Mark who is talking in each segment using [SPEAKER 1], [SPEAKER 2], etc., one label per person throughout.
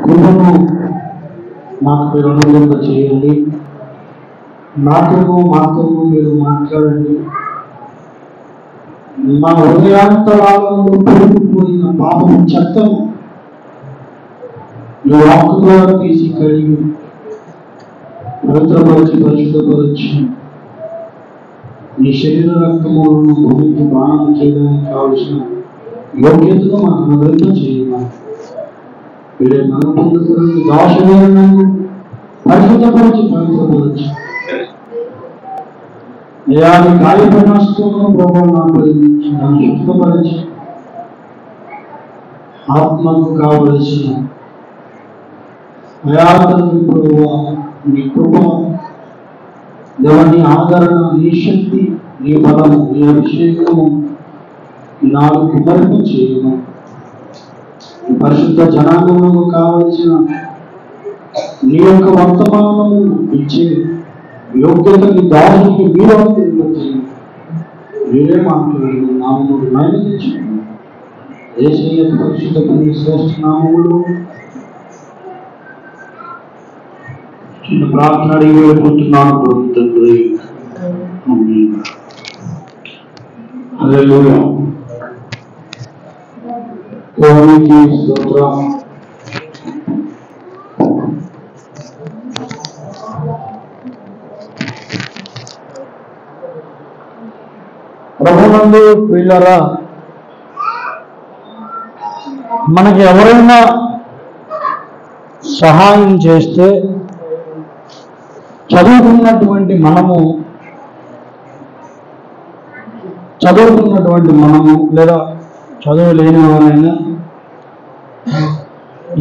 [SPEAKER 1] కృపను నాకు మీరు అనుగ్రహం చేయండి. మాతో మీరు మాట్లాడండి. మా హృదయాంతరాలలో కూరుకుపోయిన పాపం చెత్తను మీ వాక్కు ద్వారా తీసి కడిగి పవిత్రపరిచి పరిశుద్ధపరిచి మీ శరీర రక్తములను భూమికి బాణం చేయడానికి కావలసిన యోగ్యతను మాకు అనుగ్రహం చేయాలి. వీడే మన పొందుకుని దాసులను పరిశుద్ధపరిచి పవిత్రపరిచి అయాది కార్యప్రమాస్తులను ప్రభావం పరిగణించి నన్ను శుద్ధపరిచి ఆత్మకు కావలసిన అయాతను ప్రభావ నీ కృప దేవని ఆదరణ, నీ శక్తి, నీ బలము, నీ అభిషేకము నాకు కుమరింప చేయము. పరిశుద్ధ జనాంగములకు కావలసిన నీ యొక్క వర్తమానము ఇచ్చే యోగ్యత నీ దాసునికి మీరు అనుగ్రహించండి. మీరే మాట్లాడండి. నామములు మైనదించండి. యేసయ్య పరిశుద్ధ శ్రేష్ఠ నామములు చిన్న ప్రార్థన అడిగి వేడుకుంటున్నాను ప్రభు తండ్రి. ఆమేన్. హల్లెలూయా. దేవునికి స్తోత్రం. ప్రభునందు ప్రియులారా, మనకి ఎవరైనా సహాయం చేస్తే చదువుతున్నటువంటి మనము లేదా చదువు లేని వారైనా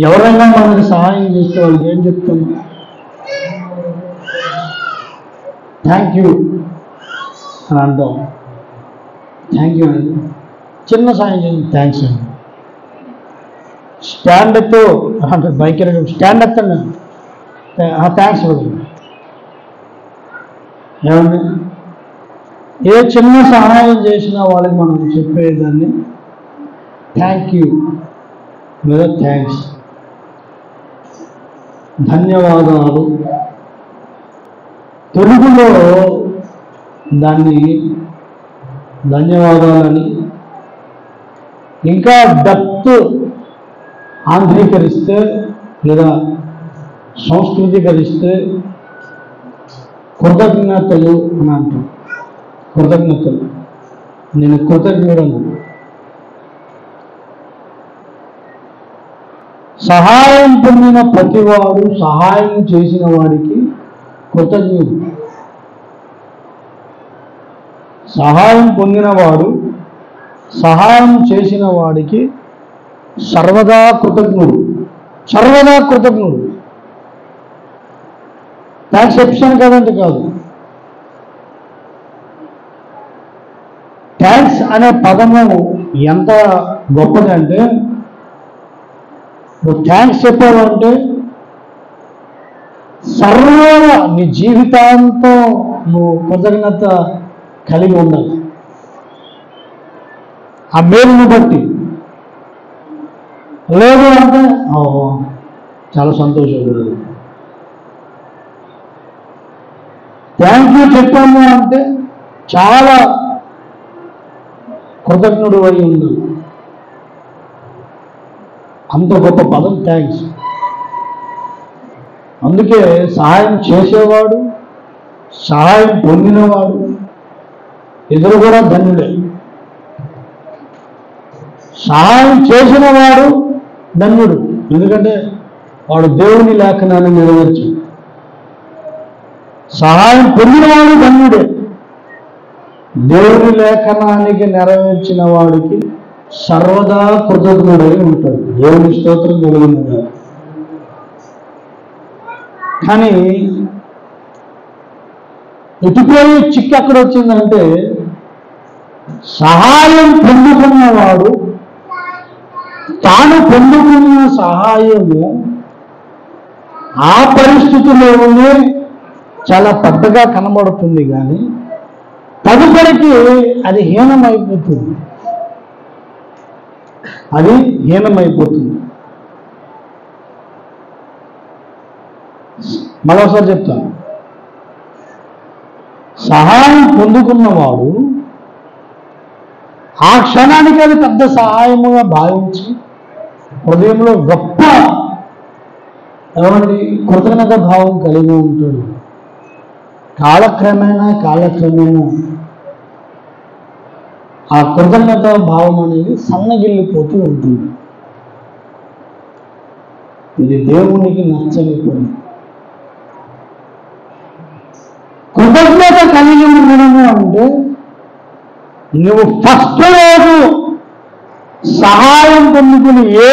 [SPEAKER 1] ఎవరైనా మనకి సహాయం చేస్తే వాళ్ళకి ఏం చెప్తాము? థ్యాంక్ యూ అని అంటాం. థ్యాంక్ యూ అండి, చిన్న సాయం చేయండి, థ్యాంక్స్ అండి. స్టాండ్ ఎత్తు అంటే బైక్ స్టాండ్ ఎత్తండి, థ్యాంక్స్ వద్దు. ఏమండి, ఏ చిన్న సహాయం చేసినా వాళ్ళకి మనం చెప్పేదాన్ని థ్యాంక్ యూ లేదా థ్యాంక్స్, ధన్యవాదాలు. తెలుగులో దాన్ని ధన్యవాదాలని ఇంకా డెప్త్ ఆంధ్రీకరిస్తే లేదా సంస్కృతీకరిస్తే కృతజ్ఞతలు అని అంటాం. కృతజ్ఞతలు, నేను కృతజ్ఞుడను. సహాయం పొందిన ప్రతివాడు సహాయం చేసిన వాడికి కృతజ్ఞుడు. సహాయం పొందినవాడు సహాయం చేసిన వాడికి సర్వదా కృతజ్ఞుడు. సర్వదా కృతజ్ఞుడు. ఎక్సెప్షన్ కదంటే కాదు. థ్యాంక్స్ అనే పదము ఎంత గొప్పదంటే, నువ్వు థ్యాంక్స్ చెప్పావంటే సర్వదా నీ జీవితాంతం నువ్వు కృతజ్ఞత కలిగి ఉండాలి. ఆ మేలును బట్టి. లేదు అంటే చాలా సంతోషపడదు. థ్యాంక్ యూ చెప్పాము అంటే చాలా కృతజ్ఞుడు అయి ఉండాలి. అంత గొప్ప పదం థ్యాంక్స్. అందుకే సహాయం చేసేవాడు, సహాయం పొందినవాడు ఇద్దరు కూడా ధన్యుడే. సహాయం చేసిన వాడు ధన్యుడు, ఎందుకంటే వాడు దేవుని లేఖనాన్ని నెరవేర్చు. సహాయం పొందినవాడు ధన్యుడే, దేవుని లేఖనానికి నెరవేర్చిన వాడికి సర్వదా కృతజ్ఞుడై ఉంటాడు. దేవుని స్తోత్రం కలిగినగా. కానీ ఎటుపోయి చిక్కు ఎక్కడ వచ్చిందంటే, సహాయం పొందుకున్నవాడు తాను పొందుకున్న సహాయము ఆ పరిస్థితిలోనే చాలా పెద్దగా కనబడుతుంది, కానీ తదుపరికి అది హీనమైపోతుంది. అది హీనమైపోతుంది. మరోసారి చెప్తాను, సహాయం పొందుకున్నవాడు ఆ క్షణానికి అది పెద్ద సహాయముగా భావించి హృదయంలో గొప్ప ఏమండి కృతజ్ఞత భావం కలిగి ఉంటాడు. కాలక్రమేణా ఆ కృతజ్ఞత భావం అనేది సన్నగిల్లిపోతూ ఉంటుంది. ఇది దేవునికి నచ్చని పని. కృతజ్ఞత కలిగి ఉండడము అంటే నువ్వు ఫస్ట్ రోజు సహాయం పొందుకుని ఏ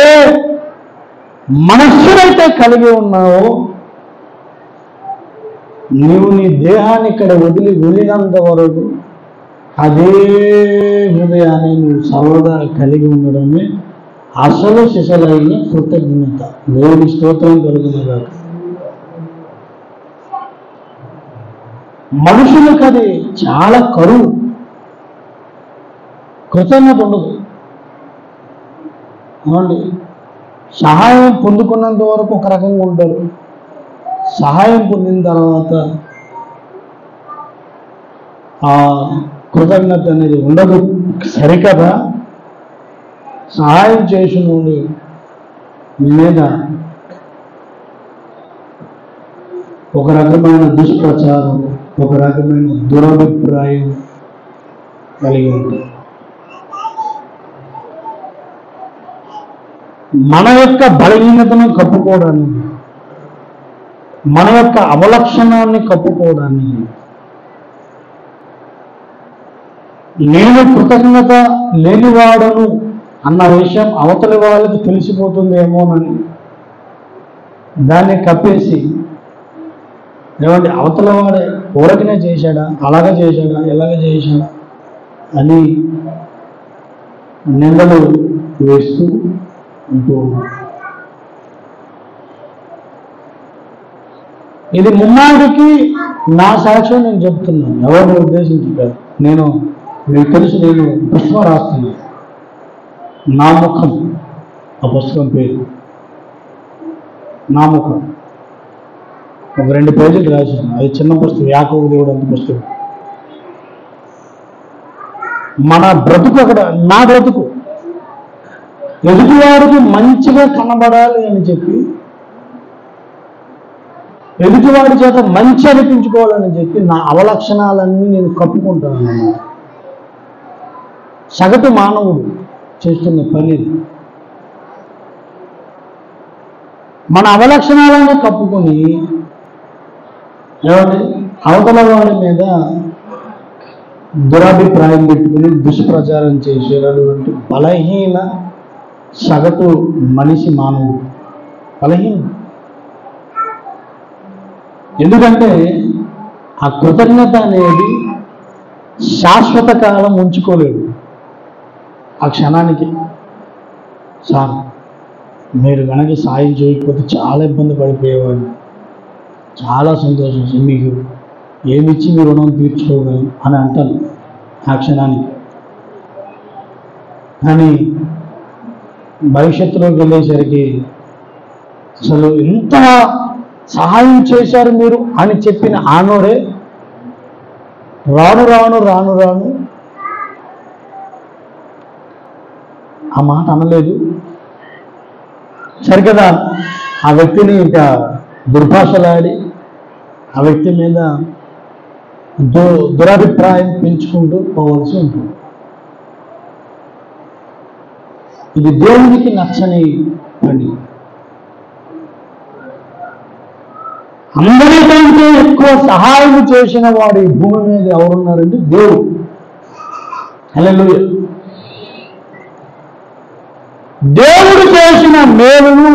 [SPEAKER 1] మనస్సునైతే కలిగి ఉన్నావో నీవు నీ దేహాన్ని ఇక్కడ వదిలి వెళ్ళినంత వరకు అదే హృదయాన్ని నువ్వు సర్వదా కలిగి ఉండడమే అసలు సిసలైన కృతజ్ఞత. దేవుని స్తోత్రం కలుగునుగాక. మనుషులకు అది చాలా కరువు, కృతజ్ఞత ఉండదు. అవునండి, సహాయం పొందుకున్నంత వరకు ఒక రకంగా ఉంటారు, సహాయం పొందిన తర్వాత ఆ కృతజ్ఞత అనేది ఉండదు. సరికదా సహాయం చేసిన మీద ఒక రకమైన దుష్ప్రచారం, ఒక రకమైన దురభిప్రాయం కలిగి ఉంటుంది. మన యొక్క బలహీనతను కప్పుకోవడానికి, మన యొక్క అవలక్షణాన్ని కప్పుకోవడానికి, నేను కృతజ్ఞత లేనివాడను అన్న విషయం అవతలి వాళ్ళకి తెలిసిపోతుందేమోనని దాన్ని కప్పేసి ఏమంటే అవతల వాడే ఊరకనే చేశాడా, అలాగే చేశాడా, ఎలాగ చేశాడా అని నిందలు వేస్తూ ఉంటూ ఉన్నాడు. ఇది ముమ్మాడికి నా సాక్ష్యం నేను చెప్తున్నాను, ఎవరిని ఉద్దేశించి కాదు. నేను మీకు తెలుసు, నేను పుస్తకం రాస్తున్నాను, నా ముఖం ఆ పుస్తకం పేరు. నా ముఖం ఒక 2 పేజీలు రాశాను. అది చిన్న పుస్తకం, యాకోబు దేవుడు అంత పుస్తకం. మన బ్రతుకు అక్కడ, నా బ్రతుకు ఎదుటివాడికి మంచిగా కనబడాలి అని చెప్పి, ఎదుటివాడి చేత మంచి అనిపించుకోవాలని చెప్పి నా అవలక్షణాలన్నీ నేను కప్పుకుంటాను అన్నమాట. సగటు మానవుడు చేస్తున్న పని. మన అవలక్షణాలను కప్పుకొని ఏమంటే అవతల వాడి మీద దురభిప్రాయం పెట్టుకుని దుష్ప్రచారం చేసేటటువంటి బలహీన సగటు మనిషి మానవుడు బలహీన. ఎందుకంటే ఆ కృతజ్ఞత అనేది శాశ్వత కాలం ఉంచుకోలేడు. ఆ క్షణానికి సార్ మీరు కనుక సాయం చేయకపోతే చాలా ఇబ్బంది పడిపోయేవాడిని, చాలా సంతోషం, మీకు ఏమిచ్చి మీ రుణం తీర్చుకోగలను అని అంటాను ఆ క్షణానికి. కానీ భవిష్యత్తులోకి వెళ్ళేసరికి అసలు ఎంత సహాయం చేశారు మీరు అని చెప్పిన ఆనోరే రాను రాను రాను రాను ఆ మాట అనలేదు. సరికదా ఆ వ్యక్తిని ఇంకా దుర్భాషలాడి ఆ వ్యక్తి మీద దురభిప్రాయం పెంచుకుంటూ పోవాల్సి ఉంటుంది. ఇది దేవునికి నచ్చని పని. అందరికంటే ఎక్కువ సహాయం చేసిన వాడు ఈ భూమి మీద ఎవరున్నారంటే దేవుడు. హల్లెలూయా. దేవుడు చేసిన మేలులు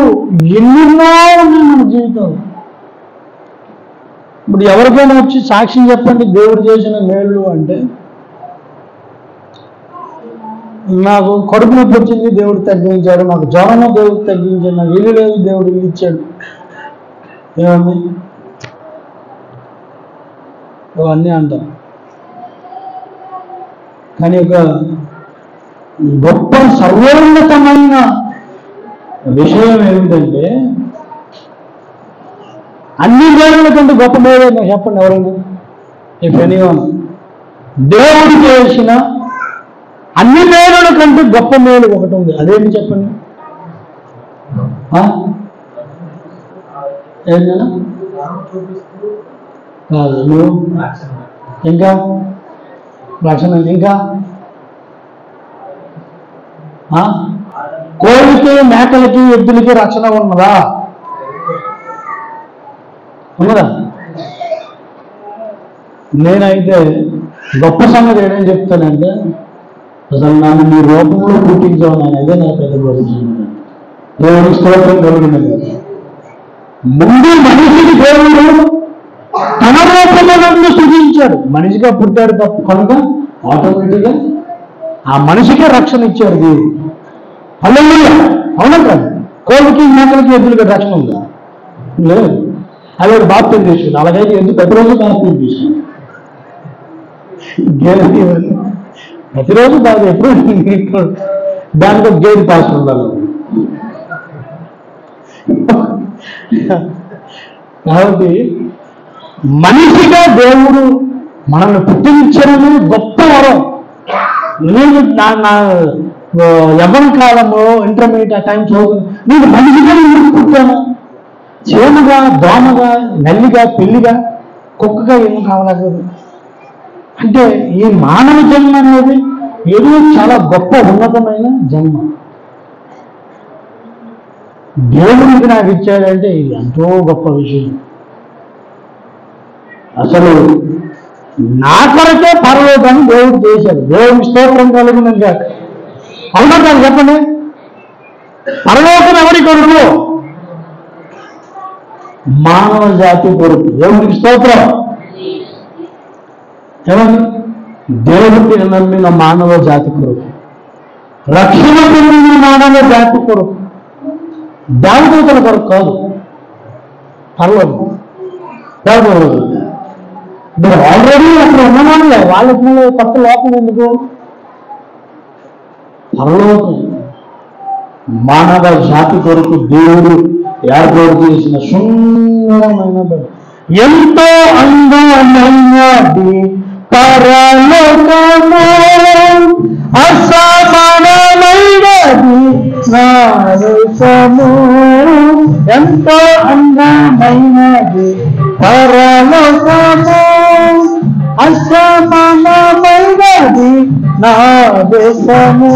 [SPEAKER 1] ఎన్నెన్నో ఉన్నాయి మన జీవితంలో. ఇప్పుడు ఎవరికైనా వచ్చి సాక్ష్యం చెప్పండి దేవుడు చేసిన మేలులు అంటే, నాకు కడుపు నొప్పి వచ్చింది దేవుడు తగ్గించాడు, నాకు జ్వరము దేవుడు తగ్గించాడు, నాకు ఇల్లు లేదు దేవుడు ఇల్లు ఇచ్చాడు, ఏమన్నా అవన్నీ అంటారు. కానీ ఒక గొప్ప సర్వోన్నతమైన విషయం ఏమిటంటే అన్ని మేలుల కంటే గొప్ప మేలు చెప్పండి ఎవరైనా. ఇఫ్ ఎనీవన్, దేవుడు చేసిన అన్ని మేలుల కంటే గొప్ప మేలు ఒకటి ఉంది. అదేమి చెప్పండి? ఏంటన్నా కాదు, నువ్వు ఇంకా రక్షణ, ఇంకా కోడికి మేకలకి ఎద్దులకి రక్షణ ఉన్నదా? ఉన్నదా? నేనైతే గొప్ప సంగతి ఏమని చెప్తానంటే, అసలు నన్ను మీ రూపంలో పుట్టించావు నేను, అదే నా పెద్ద గొప్ప సంగతి. దేవుని స్తోత్రం కలుగుతుంది. ముందు మనిషికి దేవుడు తన రూపంలో సృజించాడు. మనిషిగా పుట్టాడు తప్ప కనుక ఆటోమేటిక్గా ఆ మనిషికే రక్షణ ఇచ్చాడు దేవుడు. హల్లెలూయా. అవునా కాదు? కోడికి మేకలకి ఎద్దులకి రక్షణ ఉందా? లేదు. అదే బాప్తిజం తీసుకుంది. అలాగైతే ఎందుకు ప్రతిరోజు బాప్తిజం తీసుకుంది? ప్రతిరోజు బాగా ఎప్పుడు దాంట్లో గేదె పాస్ ఉండాలి. కాబట్టి మనిషిగా దేవుడు మనల్ని పుట్టించడమే గొప్ప వరం. నేను నా యవ్వన కాలంలో ఇంటర్మీడియట్ ఆ టైం చదువు నేను మనిషిగా ఎందుకు పుట్టాను? చేనుగా, దోమగా, నల్లిగా, పిల్లిగా, కుక్కగా ఏం కావాలి? అంటే ఈ మానవ జన్మ అనేది ఏదో చాలా గొప్ప ఉన్నతమైన జన్మ దేవుడికి నాకు ఇచ్చాడంటే ఇది ఎంతో గొప్ప విషయం. అసలు నా కొరకే పరలోకాన్ని దేవుడు చేశాడు. దేవుడికి స్తోత్రం కలుగుతుంది కాక. అవునా కాదు చెప్పండి? పరలోకం ఎవరి కొరకు? మానవ జాతి కొరకు. దేవుడికి స్తోత్రం. ఏమని? దేవుడికి నమ్మిన మానవ జాతి కొరకు, రక్షణ పొందిన మానవ జాతి కొరకు, దేవదూతల కొరకు కాదు. పరలోకం దేవదూతలు మీరు ఆల్రెడీ అక్కడ ఉన్నవాళ్ళే, వాళ్ళకి కొత్త లోకం ఎందుకు? పరలోకం మానవ జాతి కొరకు దేవుడు ఏర్పాటు చేసిన సుందరమైనది, ఎంతో అందమైనది పరలోకము, అసమానమైనది నా దేశము. ఎంతో అందమైనది పరలోకము, అసమానమైనది నా దేశము.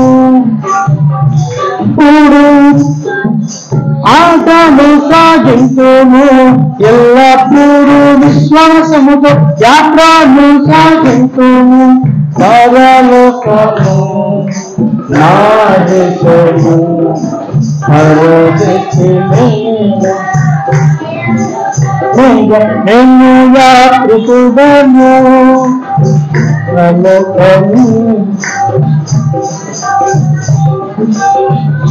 [SPEAKER 1] ఆటలు సాగించును ఎల్లప్పుడూ విశ్వాసముతో, యాత్రలు సాగించును పరలోకము నా దేశము. నేను యాత్రికుడను పరలోకము,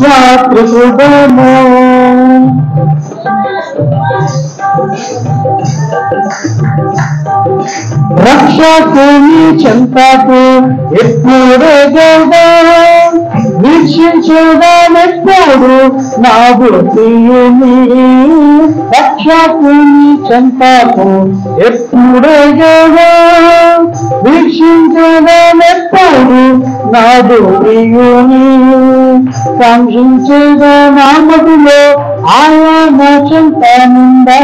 [SPEAKER 1] యాత్రికుడను. రక్షకుని చెంతకు ఎప్పుడే వీక్షించదనెప్పుడు నా బుద్ధిని. రక్షకుని చెంతకు ఎప్పుడే వీక్షించదనెప్పుడు నా బుద్ధిని. కాంక్షించేద నామములో ఆయన చింతనుందా,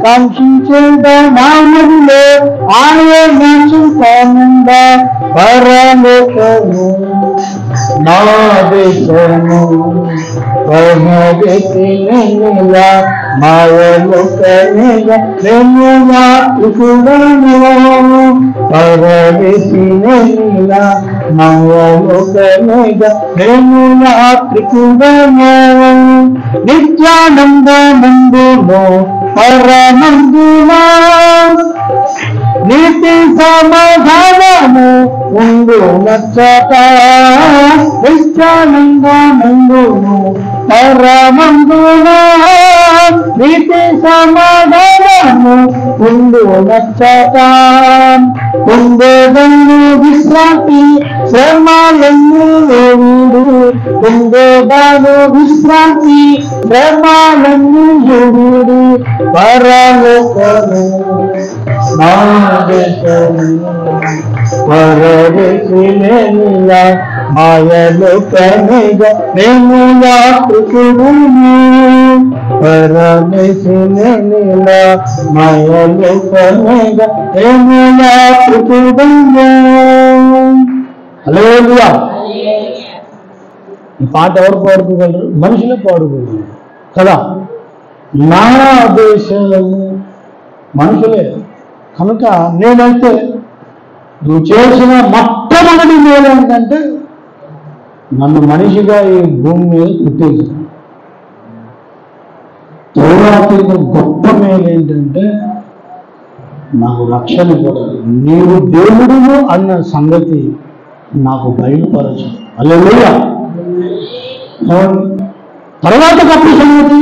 [SPEAKER 1] కాంక్షించేద నామములో ఆయన చింతనుందా. పరలోకము నా దేశము పరమగతినిలా మాయలోకనిగా నేను యాత్రికుడను. పరగతినిలా మాయలోకనిగా నేను యాత్రికుడను. నిత్యానందమందులో పరమందునా నీతి సమాధానము ఉండు నచ్చట. నిత్యానందమందును పరమందునా నీతి సమాధానము ఉండు నచ్చట. పొందేదను విశ్రాంతి శ్రమలను వీడు, పొందేదను విశ్రాంతి శ్రమలను వీడు. పరలోకము నా దేశము పరదేశినేనిలా మాయలో కనిగా నేను యాత్రికుడును పరదేశినేనిలా మాయలో కనిగా నేను యాత్రికుడును. హల్లెలూయా. ఈ పాట ఎవరు పాడుకోగలరు? మనుషులే పాడుకోగలరు కదా. నా దేశము మనుషులే. కనుక నేనైతే నువ్వు చేసిన మొట్టమొదటి మేలు ఏంటంటే నన్ను మనిషిగా ఈ భూమి మీద పుట్టేసి. తరువాత గొప్ప మేలు ఏంటంటే నాకు రక్షణ కూడా, నీవు దేవుడును అన్న సంగతి నాకు బయలుపరచు. హల్లెలూయా. తర్వాత గొప్ప సంగతి,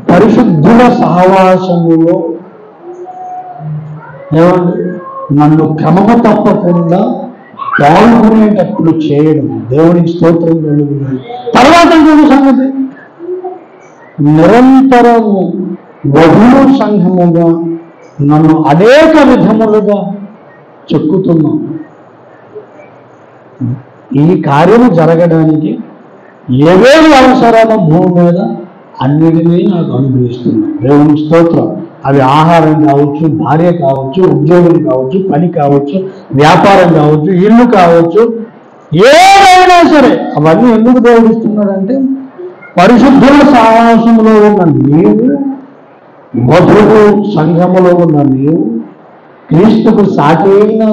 [SPEAKER 1] పరిశుద్ధుల సహవాసములో ఏమండి నన్ను క్రమము తప్పకుండా పాల్గొనేటప్పుడు చేయడం. దేవునికి స్తోత్రం కలుగుతుంది. తర్వాత ఇంకొక సంగతి, నిరంతరము వధువు సంఘముగా నన్ను అనేక విధములుగా చెక్కుతున్నాం. ఈ కార్యము జరగడానికి ఏవేవి అవసరాలు భూమి మీద అన్నిటినీ నాకు అనుగ్రహిస్తున్నాను. దేవునికి స్తోత్రం. అవి ఆహారం కావచ్చు, భార్య కావచ్చు, ఉద్యోగం కావచ్చు, పని కావచ్చు, వ్యాపారం కావచ్చు, ఇల్లు కావచ్చు, ఏదైనా సరే అవన్నీ ఎందుకు దేవుడిస్తున్నాడంటే పరిశుద్ధుల సహవాసంలో ఉన్న నీవు, వధువు సంఘములో ఉన్న నీవు, క్రీస్తుకు సాటి అయిన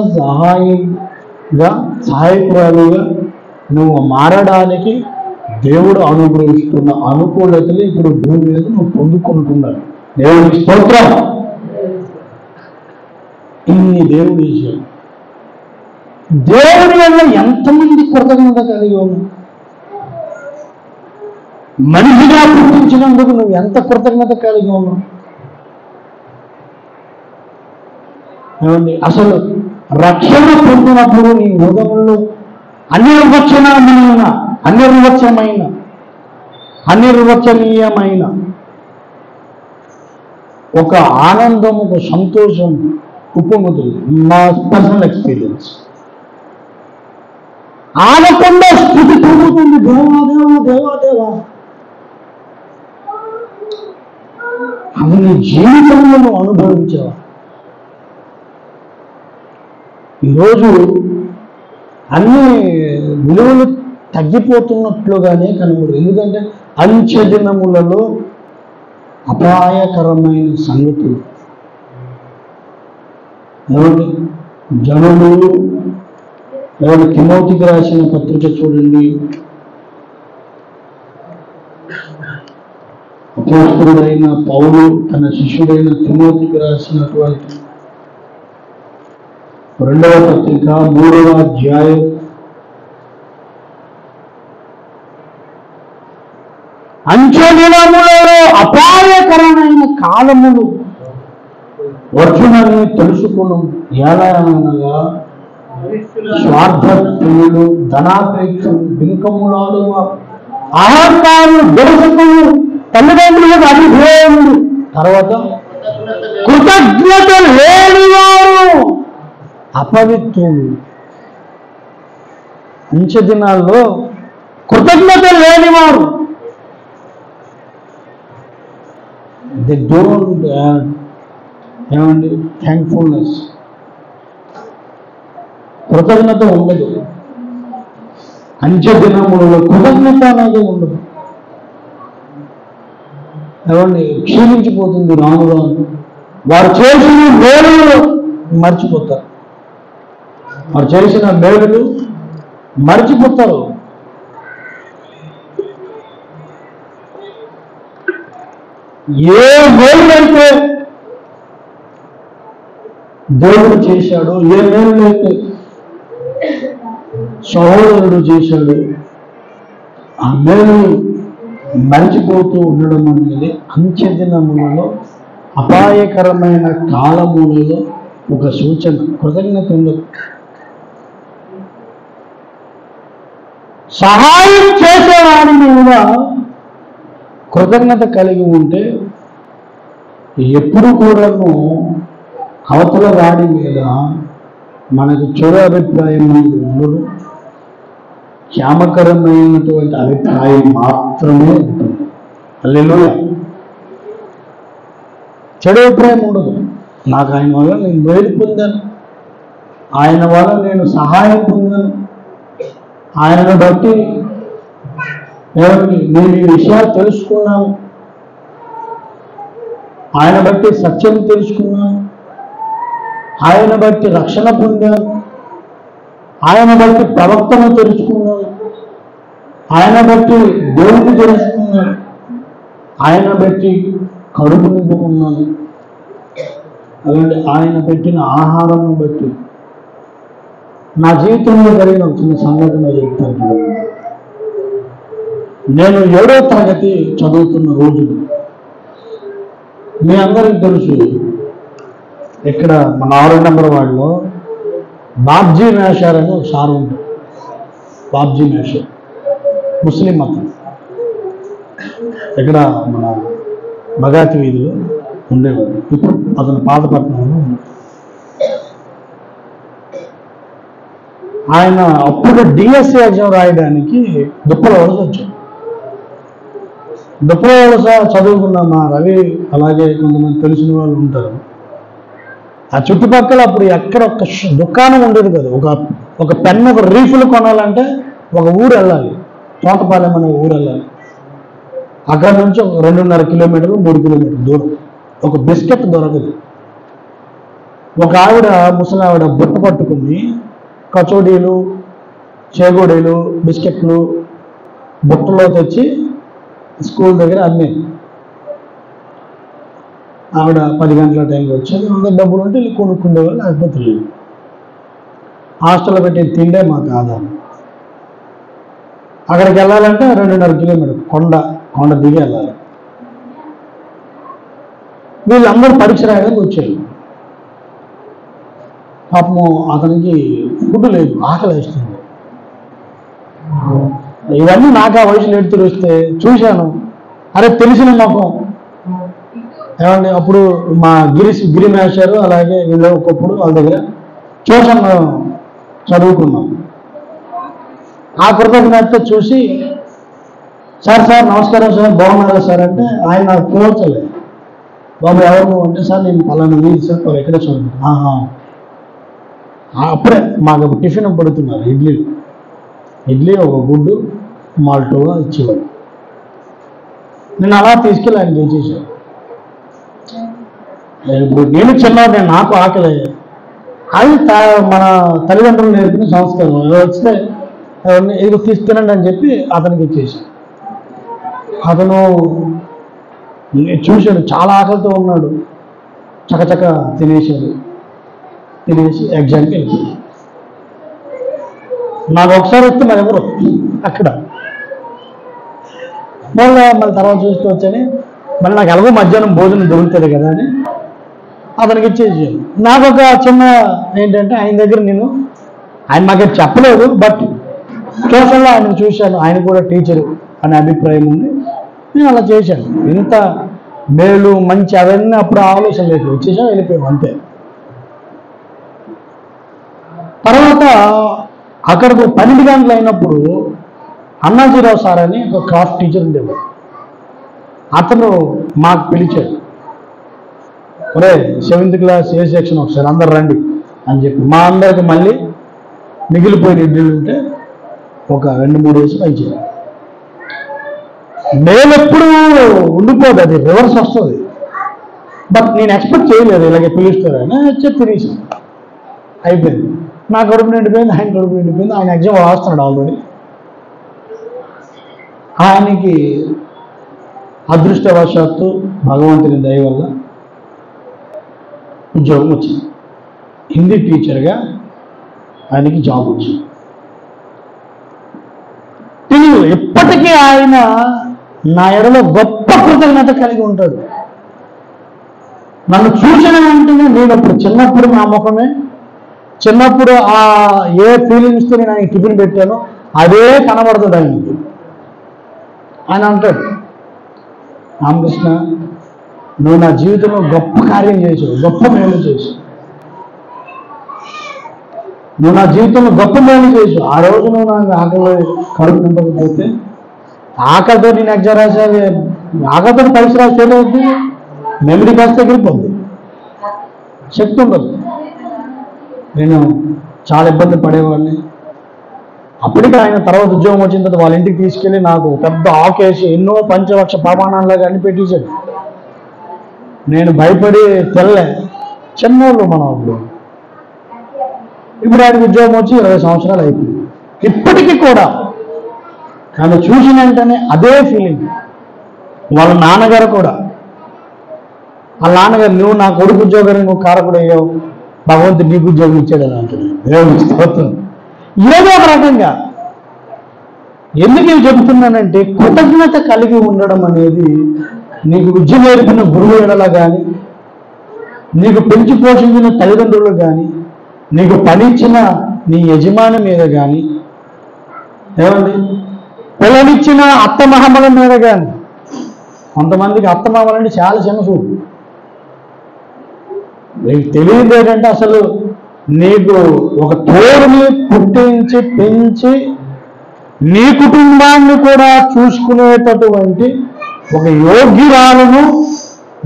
[SPEAKER 1] సహాయకురాలుగా నువ్వు మారడానికి దేవుడు అనుగ్రహిస్తున్న అనుకూలతలు ఇప్పుడు భూమి మీద నువ్వు పొందుకుంటున్నావు. దేవునికి స్తోత్రం. ఇన్ని దేవుడి విషయం. దేవుడి వల్ల ఎంతమంది కృతజ్ఞత కలిగి ఉన్నావు? మనిషిగా పుట్టించినందుకు నువ్వు ఎంత కృతజ్ఞత కలిగి ఉన్నావు? ఏమండి, అసలు రక్షణ పొందినప్పుడు నీ హృదయంలో అనిర్వచనీయమైన ఒక ఆనందం, ఒక సంతోషం ఉప్పొంగుతుంది. నా పర్సనల్ ఎక్స్పీరియన్స్. ఆనకుండా స్థితి పొందుతుంది. దేవా దేవా దేవా దేవా. అది నీ జీవితంలో నువ్వు అనుభవించావా? ఈరోజు అన్ని విలువలు తగ్గిపోతున్నట్లుగానే కనబడు. ఎందుకంటే అంచె దినములలో అపాయకరమైన సంగతులు. ఎవరి జనులు ఎవరి తిమోతికి రాసిన పత్రిక చూడండి. అపోస్తలుడైన పౌలు తన శిష్యుడైన తిమోతికి రాసినటువంటి 2వ పత్రిక 3వ అధ్యాయం 5వ దినములలో అపాయకరమైన కాలములు వచ్చునని తెలుసుకును. ఎలా అనగా స్వార్థప్రియులు, ధనాపేక్షలు, బింకములాలు, అహంకారులు, దర్శకులు, తల్లిదండ్రులకు అభిధేయులు, తర్వాత కృతజ్ఞత లేనివారు, అపవిత్రులు. అంచె దినాల్లో కృతజ్ఞత లేనివారు. దే డోంట్ ఏమండి థ్యాంక్ఫుల్నెస్, కృతజ్ఞత ఉండదు. అంచె దినములలో కృతజ్ఞత అనేది ఉండదు. ఏమండి క్షీణించిపోతుంది రాను రాను. వారు చేసిన మేలులు మర్చిపోతారు. వారు చేసిన మేలులు మర్చిపోతారు. ఏ మేలులైతే దేవుడు చేశాడో, ఏ మేలులైతే సహోదరుడు చేశాడు, ఆ మేలు మరిచిపోతూ ఉండడం అనేది అంచె దినములలో అపాయకరమైన కాలములలో ఒక సూచన. కృతజ్ఞత ఉండదు. సహాయం చేసేవాడి మీద కృతజ్ఞత కలిగి ఉంటే ఎప్పుడు కూడాను అవతల వాడి మీద మనకు చెడు అభిప్రాయం ఉండదు, క్షేమకరమైనటువంటి అభిప్రాయం మాత్రమే ఉంటుంది. హల్లెలూయా. చెడు అభిప్రాయం ఉండదు. నాకు ఆయన వల్ల నేను మేలు పొందాను, ఆయన వల్ల నేను సహాయం పొందాను, ఆయనను బట్టి నేను ఈ విషయాలు తెలుసుకున్నాను, ఆయన బట్టి సత్యం తెలుసుకున్నాను, ఆయన బట్టి రక్షణ పొందాను, ఆయన బట్టి ప్రవక్తను తెలుసుకున్నాను, ఆయన బట్టి దేవుడిని తెలుసుకున్నాను, ఆయన బట్టి కడుపు నింపుకున్నాను. అలాంటి ఆయన పెట్టిన ఆహారం బట్టి నా జీవితంలో జరిగిన చిన్న సంఘటన చెప్తాను. నేను 7వ తరగతి చదువుతున్న రోజులు మీ అందరికీ తెలుసు, ఇక్కడ మన 6 నెంబర్ వాడిలో బాబ్జీ మేషార్ అని ఒక సార్ ఉంటాడు. బాబ్జీ మేషార్ ముస్లిం మతం, ఇక్కడ మన భగాతి వీధిలో ఉండేవాడు. ఇప్పుడు అతను పాతపట్నంలో ఉన్నాడు. ఆయన అప్పుడు డిఎస్సి ఎగ్జామ్ రాయడానికి దుప్పల వలస వచ్చాడు. దుప్పల వలస చదువుకున్న మా రవి అలాగే కొంతమంది తెలిసిన వాళ్ళు ఉంటారు. ఆ చుట్టుపక్కల అప్పుడు ఎక్కడ ఒక దుకాణం ఉండేది కదా. ఒక పెన్, ఒక రీఫులు కొనాలంటే ఒక ఊరు వెళ్ళాలి, తోటపాలెం అనే ఊరు వెళ్ళాలి. అక్కడ నుంచి 2.5 కిలోమీటర్లు 3 కిలోమీటర్లు దూరం. ఒక బిస్కెట్ దొరకదు. ఒక ఆవిడ, ముసలి ఆవిడ బుట్ట పట్టుకుని కచోడీలు, చేగోడీలు, బిస్కెట్లు బుట్టలో తెచ్చి స్కూల్ దగ్గర అమ్మేది. ఆవిడ 10 గంటల టైంకి వచ్చేది. అందరు డబ్బులు ఉంటే వీళ్ళు కొనుక్కుండేవాళ్ళు, లేకపోతే లేదు. హాస్టల్లో పెట్టే తిండే మాకు ఆధారం. అక్కడికి వెళ్ళాలంటే 2.5 కిలోమీటర్ కొండ దిగి వెళ్ళాలి. వీళ్ళందరూ పరీక్ష రాయడానికి వచ్చారు. పాపము అతనికి ఫుడ్ లేదు, ఆకలి వేస్తుంది. ఇవన్నీ నాకు ఆ వయసులో ఎడుతురు వస్తే చూశాను. అరే తెలిసిన మొఖం ఏమండి. అప్పుడు మా గిరి మేషారు అలాగే వీళ్ళు ఒకప్పుడు వాళ్ళ దగ్గర ట్యూషన్ చదువుకున్నాం. ఆ కృతజ్ఞత చూసి సార్ నమస్కారం సార్, బాగున్నారా సార్ అంటే ఆయన నాకు పోల్చలేదు. బాబు ఎవరు అంటే, సార్ నేను పలానా వీధి సార్, వాళ్ళు ఎక్కడే చదువుతున్నాను. అప్పుడే మాకు టిఫిన్ పడుతున్నారు, ఇడ్లీ ఒక గుడ్డు మాల్టోగా ఇచ్చేవాడు. నేను అలా తీసుకెళ్ళి ఆయన చేసేసాను. ఇప్పుడు నేను చిన్నవాడు, నాకు ఆకలి. అది మన తల్లిదండ్రులు నేర్పిన సంస్కారం. వస్తే ఇది తీసుకురండి అని చెప్పి అతనికి ఇచ్చేసాను. అతను చూశాడు, చాలా ఆకలితో ఉన్నాడు. చకచక తినేసి ఎగ్జామ్కి వెళ్ళిపోయాడు. నాకు ఒకసారి వస్తే మరి ఎవరు అక్కడ మళ్ళీ తర్వాత చూసుకోవచ్చని, మళ్ళీ నాకు ఎలాగో మధ్యాహ్నం భోజనం దొరుకుతుంది కదా అని అతనికి ఇచ్చేసాను. నాకు ఒక చిన్న ఏంటంటే, ఆయన దగ్గర ఆయన మాకు చెప్పలేదు, బట్ ట్యూషన్లో ఆయన చూశాను, ఆయన కూడా టీచరు అనే అభిప్రాయం ఉంది. నేను అలా చేశాను. ఇంత మేలు మంచి అవన్నీ అప్పుడు ఆలోచన లేదు, వచ్చేసా వెళ్ళిపోయాం అంతే. తర్వాత అక్కడికి 12 గంటలు అయినప్పుడు అన్నాజీరావు సార్ అని ఒక క్రాఫ్ట్ టీచర్ ఉండేవాడు. అతను మాకు పిలిచాడు, ఒరే 7th క్లాస్ ఏ సెక్షన్ ఒకసారి అందరు రండి అని చెప్పి. మా అందరికి మళ్ళీ మిగిలిపోయిన ఇడ్లీలు ఉంటే ఒక 2-3 వేసి ఇచ్చారు. మేలెప్పుడు ఉండిపోదు, అది రివర్స్ వస్తుంది. బట్ నేను ఎక్స్పెక్ట్ చేయలేదు ఇలాగే పిలుస్తారని చెప్పి తినేసాను. అయిపోయింది. నా కడుపు నిండిపోయింది, ఆయన కడుపు నిండిపోయింది. ఆయన ఎగ్జామ్ రాస్తున్నాడు ఆల్రెడీ. ఆయనకి అదృష్టవశాత్తు భగవంతుని దయ వల్ల ఉద్యోగం వచ్చింది. హిందీ టీచర్గా ఆయనకి జాబ్ వచ్చింది. తెలుగు ఎప్పటికీ ఆయన నా ఎడలో గొప్ప కృతజ్ఞత కలిగి ఉంటాడు. నన్ను చూసిన వెంటనే నేను అప్పుడు చిన్నప్పుడు నా ముఖమే, చిన్నప్పుడు ఆ ఏ ఫీలింగ్స్తో నేను ఆయన టిఫిన్ పెట్టానో అదే కనబడుతుంది ఆయనకి. ఆయన అంటాడు, రామకృష్ణ నువ్వు నా జీవితంలో గొప్ప కార్యం చేసావు, గొప్ప మేలు చేసావు. నువ్వు నా జీవితంలో గొప్ప మేలు చేసావు. ఆ రోజు నువ్వు నాకు ఆకలి కడుపు నింపకపోతే, ఆకలితో నేను ఎగ్జామ్ రాసేది, ఆకలితో పరీక్ష రాస్తే అవుతుంది, మెమరీ కాస్త ఎగిరిపోద్ది, శక్తి ఉండదు. నేను చాలా ఇబ్బంది పడేవాడిని. అప్పటికే ఆయన తర్వాత ఉద్యోగం వచ్చిన తర్వాత వాళ్ళ ఇంటికి తీసుకెళ్ళి నాకు పెద్ద ఆకేసి ఎన్నో పంచలక్ష ప్రమాణాలుగా అన్ని పెట్టించాడు. నేను భయపడి తెల్లే, చిన్నోళ్ళు మనం అప్పుడు. ఇప్పుడు ఆయనకు ఉద్యోగం వచ్చి 20 సంవత్సరాలు అయిపోయింది. ఇప్పటికీ కూడా నన్ను చూసిన వెంటనే అదే ఫీలింగ్. వాళ్ళ నాన్నగారు కూడా, వాళ్ళ నాన్నగారు, నువ్వు నా కొడుకు ఉద్యోగానికి నువ్వు కారకుడు అయ్యావు, భగవంతుడు నీకు ఉద్యోగం ఇచ్చాడని అంటున్నాడు. ఏదో ఒక రకంగా ఎందుకు ఇవి చెబుతున్నానంటే, కృతజ్ఞత కలిగి ఉండడం అనేది నీకు విద్య నేర్పిన గురువు ఎడల కానీ, నీకు పెంచి పోషించిన తల్లిదండ్రులు కానీ, నీకు పనిచ్చిన నీ యజమాని మీద కానీ, ఏమండి పిల్లనిచ్చిన అత్తమామల మీద కానీ. కొంతమందికి అత్తమామలంటే చాలా చిన్న చూపు. నీకు తెలియదు ఏంటంటే, అసలు నీకు ఒక తోడుని పుట్టించి పెంచి నీ కుటుంబాన్ని కూడా చూసుకునేటటువంటి ఒక యోగ్యురాలను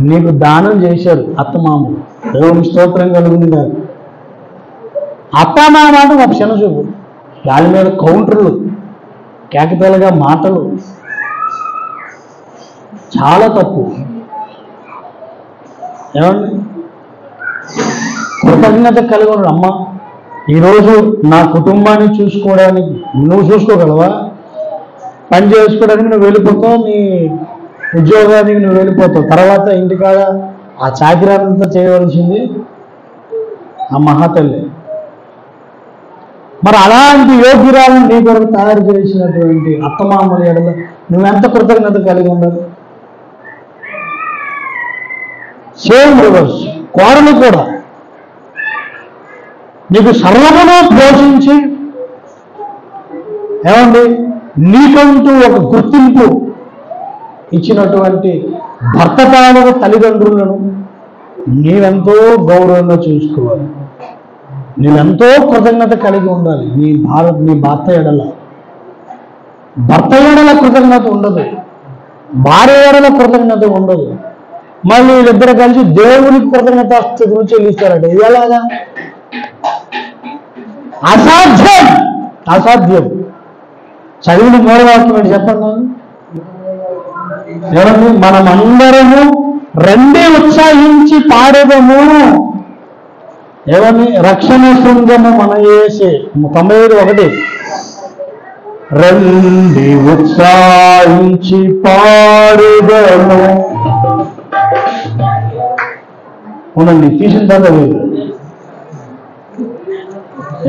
[SPEAKER 1] నీకు దానం చేశారు అత్తమామలు. దేవుని స్తోత్రం కలుగుతుంది కాదు. అత్తమామ అంటే ఒక చిన్న చూపు, దాని మీద కౌంటర్లు, కేకతేలుగా మాటలు, చాలా తప్పు. ఏమండి కృతజ్ఞత కలిగి ఉన్నాడు. అమ్మ ఈరోజు నా కుటుంబాన్ని చూసుకోవడానికి నువ్వు చూసుకోగలవా? పని చేసుకోవడానికి నువ్వు వెళ్ళిపోతావు, నీ ఉద్యోగానికి నువ్వు వెళ్ళిపోతావు, తర్వాత ఇంటికాడ ఆ చాకిరానంతా చేయవలసింది ఆ మహాతల్లి. మరి అలాంటి యోగ్యురాలను నీ కొరకు తయారు చేసినటువంటి అత్తమామల ఎడల నువ్వెంత కృతజ్ఞత కలిగి ఉండాలి? సేమ్ రివర్స్, కోడలు కూడా నీకు సర్వమును పోషించి, ఏమండి నీకంటూ ఒక గుర్తింపు ఇచ్చినటువంటి భర్త తాలూకు తల్లిదండ్రులను నీవెంతో గౌరవంగా చూసుకోవాలి. నీవెంతో కృతజ్ఞత కలిగి ఉండాలి. నీ భర్త ఎడల, భర్త ఎడల కృతజ్ఞత ఉండదు, భార్య ఎడల కృతజ్ఞత ఉండదు. మళ్ళీ వీళ్ళిద్దరు కలిసి దేవునికి కృతజ్ఞత చెల్లిస్తారట. ఇది ఎలాగా? అసాధ్యం, అసాధ్యం. చదివిన మూలవాక్యం ఏంటి చెప్పండి. ఏమండి మనమందరము రెండే ఉత్సాహించి పాడేదము, ఏమని రక్షణ శృంగము మన యేసే. 95:1 రెండి ఉత్సాహించి పాడేదము. అవునండి తీసిన తర్వాత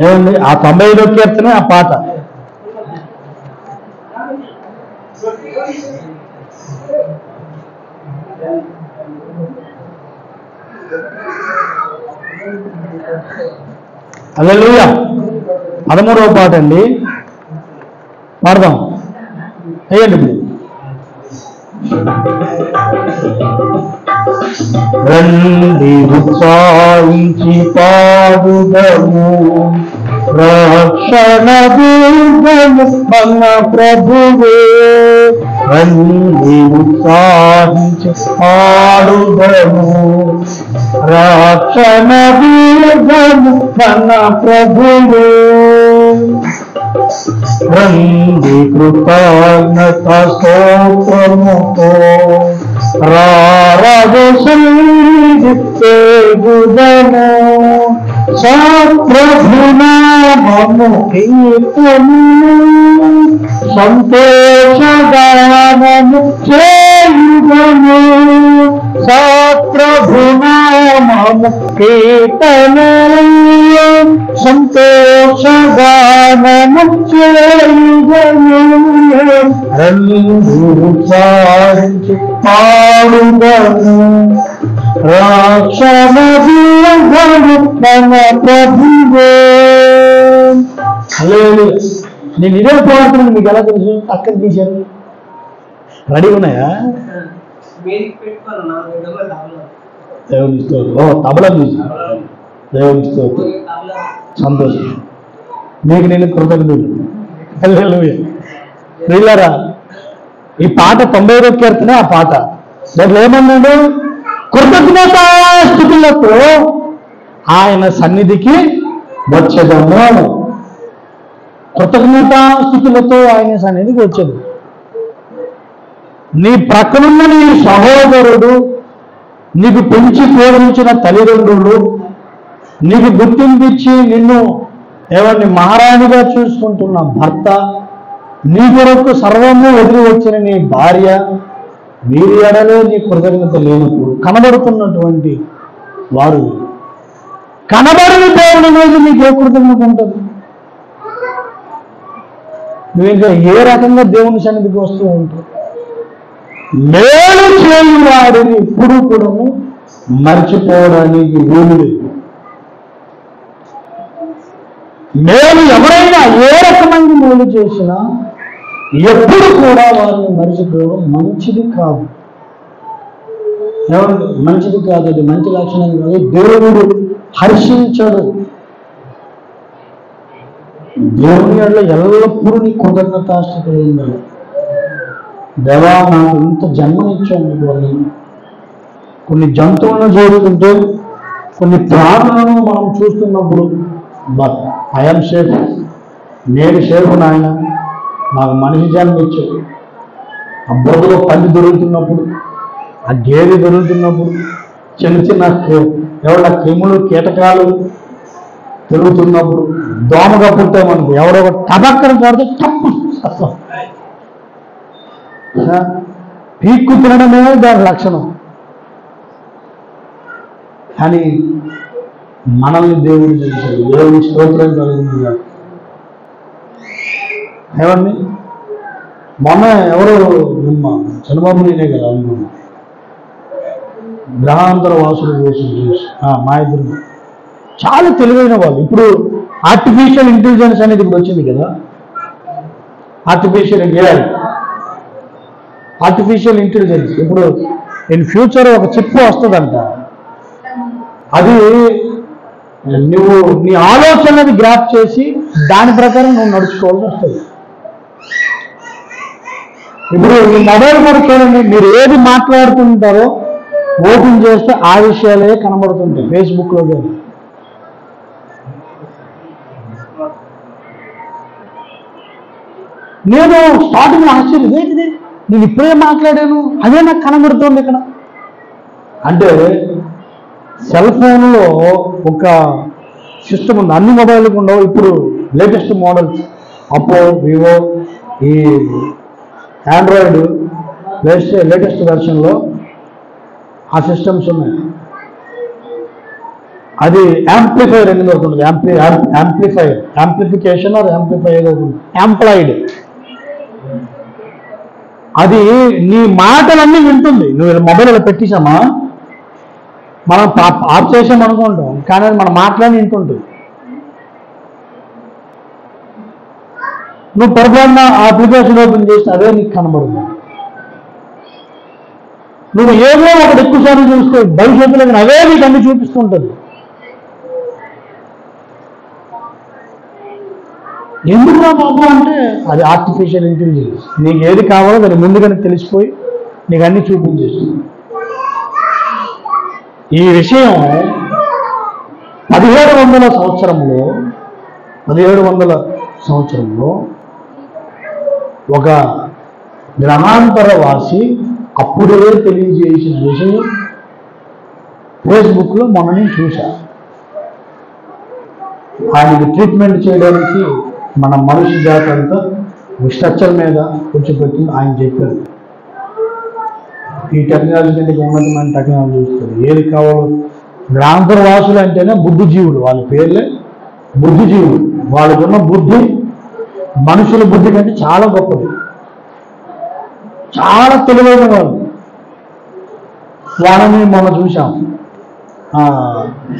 [SPEAKER 1] ఏమండి ఆ 95వ కీర్తన ఆ పాట. హల్లెలూయా. 13వ పాట అండి, పాడదాం. అయ్యండి ఇప్పుడు. రండి ఉత్సాహించి పాడుదము, రక్షణ దుర్గము మన ప్రభువే. రండి ఉత్సాహించి పాడుదము, రక్షణ దుర్గము మన ప్రభువే. రండి కృతజ్ఞత స్తోత్రముతో రారగుదము, సప్రభునామము కీర్తను సంతోషగానము చేయుదము. సప్రభునామము కీర్తను సంతోషగానము చేయుదము. రెండు సారించి పాడుదము, రక్షణ దుర్గము మన ప్రభువే. నేను ఇదే పోరాటం మీకు ఎలా తెలుసు? అక్కడ తీశారు, రెడీ ఉన్నాయా? దేవుని స్తోత్రం. ఓ తబలా మ్యూజిక్. దేవుని స్తోత్రం. సంతోషం. మీకు నేను కృతజ్ఞుడు. హల్లెలూయా. ప్రియులారా, ఈ పాట 90వ కీర్తన. ఆ పాట దాంట్లో ఏమన్నాడు? కృతజ్ఞతాస్తుతులతో ఆయన సన్నిధికి వచ్చేదము. కృతజ్ఞతాస్తుతులతో ఆయన సన్నిధికి వచ్చేది. నీ ప్రక్కనున్న నీ సహోదరుడు, నీకు పెంచి పోషించిన తల్లిదండ్రులు, నీకు గుర్తింపిచ్చి నిన్ను ఎవరిని మహారాణిగా చూసుకుంటున్న భర్త, నీ కొరకు సర్వము వదిలి వచ్చిన నీ భార్య, వీరి ఎడలో నీ కృతజ్ఞత లేనప్పుడు కనబడుతున్నటువంటి వారు, కనబడని దేవుని మీద నీకు ఏ కృతజ్ఞత ఉంటుంది? నువ్వు ఇంకా ఏ రకంగా దేవుని సన్నిధికి వస్తూ ఉంటావు? మేలు చేయు వాడిని ఇప్పుడు కూడా మర్చిపోవడానికి వీలు లేదు. మేలు ఎవరైనా ఏ రకమైన మేలు చేసినా ఎప్పుడు కూడా వారిని మర్చిపోవడం మంచిది కాదు. ఎవరు మంచిది కాదు, అది మంచి లక్షణం కాదు. దేవుడు హర్షించడు. దేవుని ఎడల ఎల్లప్పుడూ నీ కృతజ్ఞతాస్తుతులు ఉండాలి. దేవా, నాకు ఇంత జన్మనిచ్చాను వాళ్ళు. కొన్ని జంతువులను చూస్తుంటే, కొన్ని ప్రాణులను మనం చూస్తున్నప్పుడు ఐఎమ్ సేఫ్, నేను సేఫ్ నాయన, నాకు మనిషి జన్మించాడు. ఆ బొడ్డులో పంది దొరుకుతున్నప్పుడు, ఆ గేదె దొరుకుతున్నప్పుడు, చిన్న చిన్న ఎవరి క్రిములు కీటకాలు తిరుగుతున్నప్పుడు, దోమగా పుట్టామనుకో, ఎవరో టబక్కన పడితే తప్పు పీక్కు తినడమే దాని లక్షణం. కానీ మనల్ని దేవుడు చేశాడు. దేవుని స్తోత్రం కలిగింది. ఏమండి, మొన్న ఎవరు చంద్రబాబు నేనే కదా అనుకున్నా, గ్రహాంతర వాసులు కోసం చూసి మా ఇద్దరు చాలా తెలివైన వాళ్ళు. ఇప్పుడు ఆర్టిఫిషియల్ ఇంటెలిజెన్స్ అనేది ఇప్పుడు వచ్చింది కదా, ఆర్టిఫిషియల్ ఇంటెలిజెన్స్. ఇప్పుడు ఇన్ ఫ్యూచర్ ఒక చిప్ వస్తుందంట. అది నువ్వు నీ ఆలోచనది గ్రాప్ చేసి దాని ప్రకారం నువ్వు నడుచుకోవాల్సి వస్తుంది. ఇప్పుడు ఈ మొబైల్ కూడా చూడండి, మీరు ఏది మాట్లాడుతుంటారో ఓపెన్ చేస్తే ఆ విషయాలే కనబడుతుంటాయి ఫేస్బుక్లో కానీ. నేను స్టార్టింగ్ ఆశ్చర్యం, ఏంటిది నేను ఇప్పుడే మాట్లాడాను అదే నాకు కనబడుతుంది ఇక్కడ అంటే. సెల్ ఫోన్లో ఒక సిస్టమ్ ఉంది, అన్ని మొబైల్కి ఉండవు. ఇప్పుడు లేటెస్ట్ మోడల్స్ అప్పో, వివో, ఈ ఆండ్రాయిడ్ లేటెస్ట్ వెర్షన్లో ఆ సిస్టమ్స్ ఉన్నాయి. అది యాంప్లిఫైర్ అనేది ఒకటి ఉంటుంది. యాంప్లిఫికేషన్ ఆర్ యాంప్లిఫైర్ యాంప్లాయిడ్. అది నీ మాటలన్నీ వింటుంది. నువ్వు మొబైల్ ఇలా పెట్టేసామా, మనం ఆఫ్ చేసామనుకుంటాం, కానీ అది మన మాటలని వింటుంటుంది. నువ్వు పొరపాటున అప్లికేషన్ ఓపెన్ చేస్తే అదే నీకు కనబడుతుంది. నువ్వు ఏదో ఒకటి ఎక్కువసార్లు చూస్తే భవిష్యత్తులో అవే నీకు అన్ని చూపిస్తుంటుంది. ఎందుకు బాబు అంటే అది ఆర్టిఫిషియల్ ఇంటెలిజెన్స్. నీకు ఏది కావాలో దాన్ని ముందుగానే తెలిసిపోయి నీకు అన్ని చూపించేస్తుంది. ఈ విషయం 1700 సంవత్సరంలో ఒక గ్రహాంతరవాసి అప్పుడే తెలియజేసిన విషయం ఫేస్బుక్లో మొన్న నేను చూశాను. ఆయనకి ట్రీట్మెంట్ చేయడానికి మన మనిషి జాతి అంతా స్ట్రక్చర్ మీద కూర్చోబెట్టి ఆయన చెప్పారు, ఈ టెక్నాలజీ కంటే ఉన్నతమైన టెక్నాలజీ చూస్తారు. ఏది కావాలో గ్రాంతరవాసులు అంటేనే బుద్ధిజీవులు, వాళ్ళ పేర్లే బుద్ధిజీవులు. వాళ్ళకున్న బుద్ధి మనుషుల బుద్ధి కంటే చాలా గొప్పది, చాలా తెలివైన వాళ్ళు. వాళ్ళని మనం చూసాం.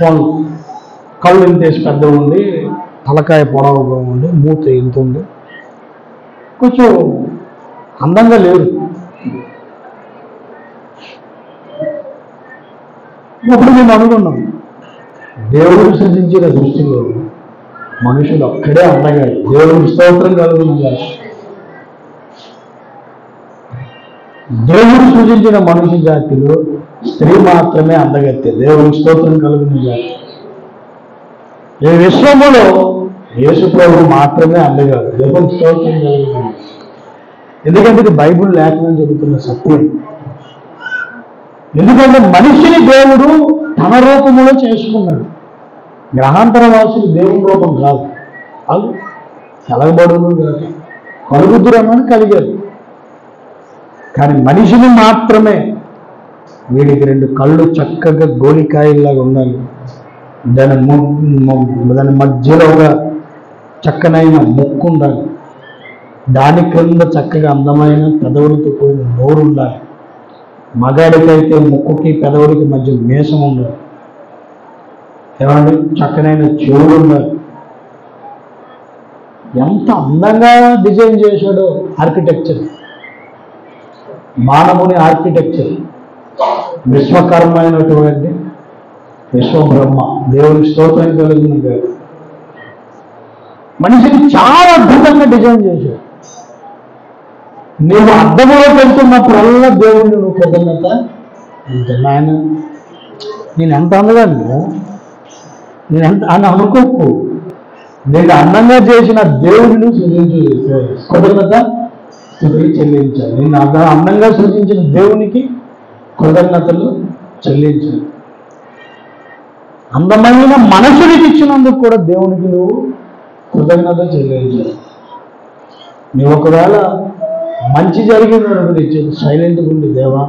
[SPEAKER 1] వాళ్ళు కళ్ళు ఇంతేసి పెద్దగా ఉండి, తలకాయ పొడవుగా ఉండి, మూత ఇంత ఉంది, కొంచెం అందంగా లేరు. అప్పుడు మేము అనుకున్నాం, దేవుడు సృజించిన దృష్టిలో మనుషులు ఒక్కడే అందగాడు. దేవుడికి స్తోత్రం కలుగునుగా. దేవుడు సృజించిన మనుష్య జాతిలో స్త్రీ మాత్రమే అందగత్తే. దేవుడికి స్తోత్రం కలుగునుగా. ఈ విశ్వములో యేసు ప్రభువు మాత్రమే అందగాడు. దేవుడికి స్తోత్రం కలుగునుగా. ఎందుకంటే ఇది బైబిల్ లేఖనం చెబుతున్న సత్యం. ఎందుకంటే మనిషిని దేవుడు తన రూపంలో చేసుకున్నాడు. గ్రహాంతర వాసులు దేవుని రూపం కాదు, వాళ్ళు కలగబడును కాదు, కలుగుద్దురమని కలిగారు. కానీ మనిషిని మాత్రమే, వీడికి 2 కళ్ళు చక్కగా గోలికాయల్లాగా ఉండాలి, దాని మధ్యలో ఒక చక్కనైన ముక్కు ఉండాలి, దాని క్రింద చక్కగా అందమైన పెదవులతో కూడిన నోరు ఉండాలి, మగాడికైతే ముక్కుకి పెదవుడికి మధ్య మీసం ఉండాలి, ఏమండి చక్కనైన చెవులు ఉండాలి. ఎంత అందంగా డిజైన్ చేశాడో ఆర్కిటెక్చర్, మానవుని ఆర్కిటెక్చర్. విశ్వకర్మ అయినటువంటి విశ్వబ్రహ్మ దేవుని స్తోత్రం కలిగిన మనిషిని చాలా అద్భుతంగా డిజైన్ చేశాడు. నువ్వు అర్థంలో పెడుతున్నప్పుడల్లా దేవుడిని నువ్వు కృతజ్ఞత అంటే, నాయన నేను ఎంత అందగాను, నేను ఎంత అని అనుకోకు. నేను అందంగా చేసిన దేవుడిని సృజించు కృతజ్ఞత స్థుతి చెల్లించాలి. నేను అందంగా సృజించిన దేవునికి కృతజ్ఞతలు చెల్లించాలి. అందమైన మనసునికి ఇచ్చినందుకు కూడా దేవునికి నువ్వు కృతజ్ఞత చెల్లించాలి. నువ్వు ఒకవేళ మంచి జరిగినప్పుడు నీ చేతి సైలెంట్గా ఉండి, దేవా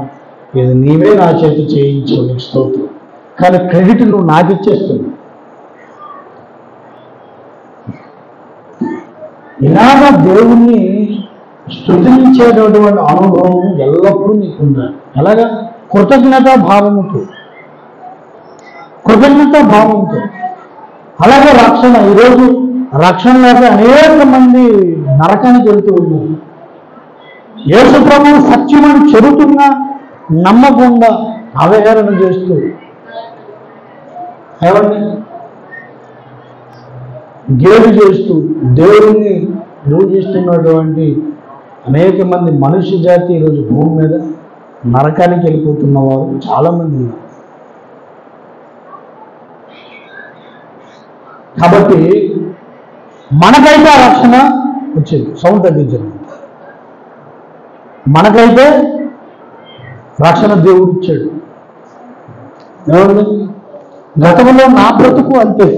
[SPEAKER 1] ఇది నీవే నా చేతి చేయించావు, నీకు స్తోత్రం, కానీ క్రెడిట్ నువ్వు నాకు ఇచ్చేస్తుంది. ఇలాగా దేవుణ్ణి స్తుతించేటటువంటి అనుభవం ఎల్లప్పుడూ నీకు ఉండాలి. ఎలాగా? కృతజ్ఞతా భావముతో. అలాగే రక్షణ. ఈరోజు రక్షణ లేక అనేక మంది నరకానికి వెళ్తూ ఉన్నారు. యేసు ప్రభువు సత్యమని చెబుతున్నా నమ్మకుండా అవహేళన చేస్తూ, ఏమండి గేలు చేస్తూ దేవుణ్ణి దూషిస్తున్నటువంటి అనేక మంది మనుష్య జాతి ఈరోజు భూమి మీద నరకానికి వెళ్ళిపోతున్న వారు చాలామంది ఉన్నారు. కాబట్టి మనకైతే ఆ రక్షణ వచ్చింది. సౌండ్ తగ్గించండి. మనకైతే రక్షణ దేవుడు ఇచ్చాడు. ఏమండి గతంలో నా బ్రతుకు అంతే.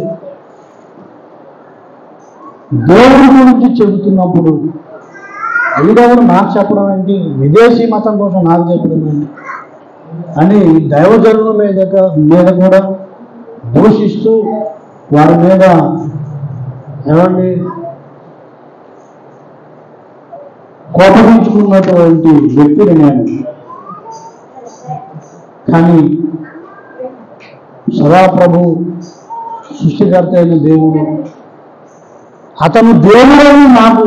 [SPEAKER 1] దేవుడి గురించి చెబుతున్నప్పుడు దేవుడు నాకు చెప్పడం ఏంటి, విదేశీ మతం కోసం నాకు చెప్పడం ఏంటి అని దైవజనుల మీద కూడా దూషిస్తూ వారి మీద ఏమండి కోపగించుకున్నటువంటి వ్యక్తిని నేను. కానీ సదాప్రభు సృష్టికర్త అయిన దేవుడు, అతను దేవుడని నాకు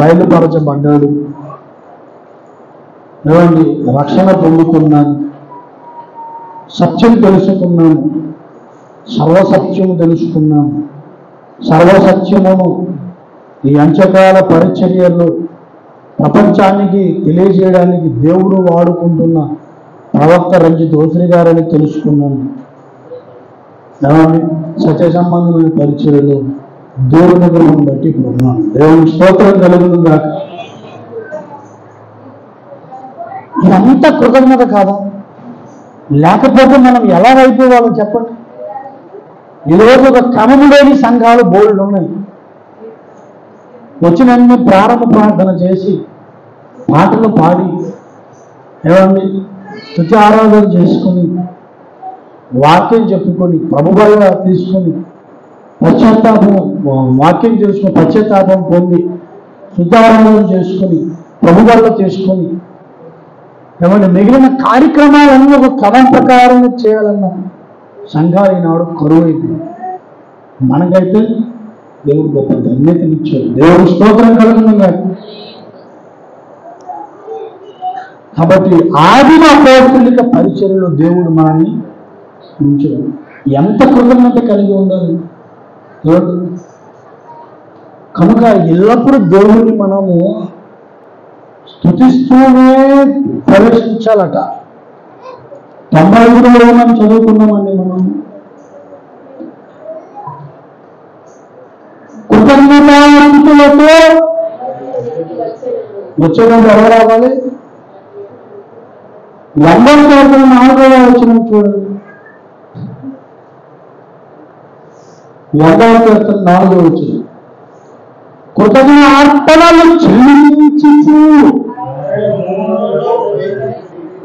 [SPEAKER 1] బయలుపరచబడ్డాడు. ఏమండి రక్షణ పొందుకున్నాను, సత్యం తెలుసుకున్నాను, సర్వసత్యము తెలుసుకున్నాను. సర్వసత్యమును ఈ అంత్యకాల పరిచర్యల్లో ప్రపంచానికి తెలియజేయడానికి దేవుడు వాడుకుంటున్న ప్రవక్త రంజిత్ ఓసిరి గారని తెలుసుకున్నాను. ఏమండి సత్య సంబంధమైన పరిచర్యలు దేవుని గుణం బట్టి పొందాను. దేవుని స్తోత్రం కలుగును గాక. ఇదంతా కృతజ్ఞత కాదా? లేకపోతే మనం ఎలా అయిపోవాలో చెప్పండి. ఈరోజు ఒక క్రమము లేని సంఘాలు బోల్డ్ ఉన్నాయి. వచ్చిన ప్రారంభ ప్రార్థన చేసి పాటలు పాడి ఏమండి స్తుతి ఆరాధన చేసుకుని వాక్యం చెప్పుకొని ప్రభువుగా తీసుకొని పశ్చాత్తాపం, వాక్యం చేసుకుని పశ్చాత్తాపం పొంది స్తుతారాధన చేసుకొని ప్రభువుగా చేసుకొని ఏమంటే మిగిలిన కార్యక్రమాలన్నీ ఒక క్రమం ప్రకారం చేయాలన్న సంఘాలు ఈనాడు కరువైంది. మనకైతే దేవుడు గొప్ప ధన్యతనిచ్చాడు. దేవుడు స్తోత్రం కలుగును గాక. కాబట్టి ఆదిమ అపోస్తలిక పరిచర్యలో దేవుడు మనల్ని ఉంచాడు. ఎంత కృతజ్ఞత కలిగి ఉండాలి చూడండి. కనుక ఎల్లప్పుడూ దేవుడిని మనము స్తుతిస్తూనే ప్రవేశించాలట. 95లో మనం చదువుకున్నామండి. మనం కృతజ్ఞతాస్తుతులతో వచ్చేటప్పుడు ఎవరు రావాలి? 84వ వచనం చూడండి. 84వ వచనం. కృతజ్ఞతార్పణలు చెల్లించు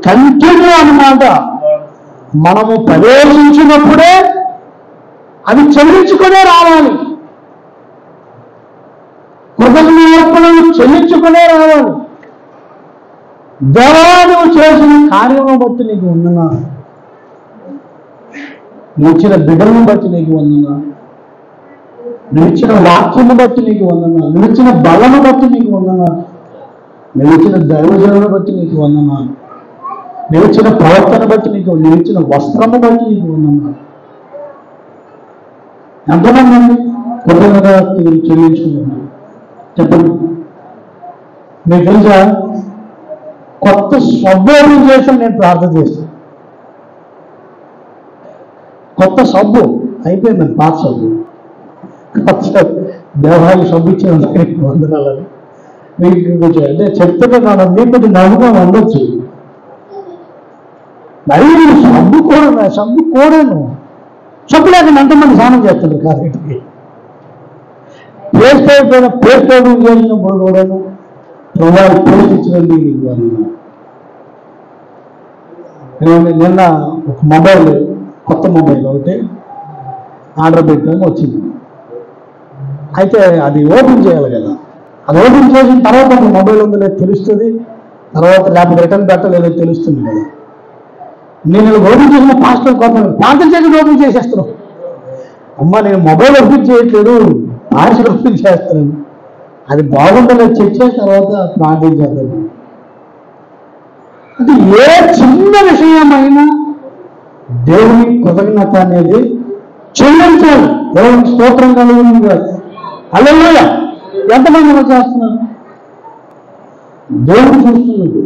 [SPEAKER 1] కంటిన్యూ అన్నమాట. మనము ప్రవేశించినప్పుడే అవి చెల్లించుకునే రావాలి. కృతజ్ఞతార్పణలు చెల్లించుకునే రావాలి. దేవా నువ్వు చేసిన కార్యమును బట్టి నీకు వందనా, నువ్వు ఇచ్చిన బిడ్డలను బట్టి నీకు వందనా, నువ్వు ఇచ్చిన వాక్యము బట్టి నీకు వందనా, నువ్వు ఇచ్చిన బలను బట్టి నీకు వందనా, నువ్వు ఇచ్చిన దైవజనులను బట్టి నీకు వందనా, నువ్వు ఇచ్చిన ప్రవర్తన బట్టి నీకు, నువ్వు ఇచ్చిన వస్త్రము బట్టి నీకు వందనా. ఎంతమంది అండి కృతజ్ఞతాస్తుతులు చెల్లించుకున్నారు చెప్పండి. మీకు తెలుసా, కొత్త సబ్బు చేసాను నేను ప్రార్థన చేస్తాను. కొత్త సబ్బు అయిపోయిందండి, పాత సబ్బు. కొత్త దేవాలయం సబ్బు ఇచ్చిన వందనాలని మీకు కొంచెం అంటే చెప్తున్నాను. మీకు కొంచెం నవ్వుగా ఉండొచ్చు. మరి సబ్బు కూడా సబ్బు లేకుండా ఎంతమంది స్నానం చేస్తున్నారు కాబట్టి పేస్ట్ అయిపోయిన పేస్ట్ చేసినప్పుడు కూడాను ప్రభావం పేస్ట్ ఇచ్చినండి. నిన్న ఒక మొబైల్, కొత్త మొబైల్ ఒకటి ఆర్డర్ పెట్టాము, వచ్చింది. అయితే అది ఓపెన్ చేయాలి కదా. అది ఓపెన్ చేసిన తర్వాత మొబైల్ ఉందో లేదో తెలుస్తుంది, తర్వాత లేకపోతే రిటర్న్ పెట్టలేదో తెలుస్తుంది కదా. నేను ఓపెన్ చేసిన పాస్టర్ ప్రార్థన చేసి ఓపెన్ చేసేస్తున్నాను. అమ్మ నేను మొబైల్ ఓపెన్ చేయట్లేదు, పార్సల్ ఓపెన్ చేస్తున్నాను. అది బాగుంటుందో చెక్ చేసిన తర్వాత ప్రార్థన చేద్దాం. అంటే ఏ చిన్న విషయమైనా దేవుని కృతజ్ఞత అనేది చెల్లించాలి. దేవునికి స్తోత్రం కలుగుతుంది కాదు. హల్లెలూయ. ఎంతమంది మనం చేస్తున్నారు? దేవుడు చూస్తున్నాడు.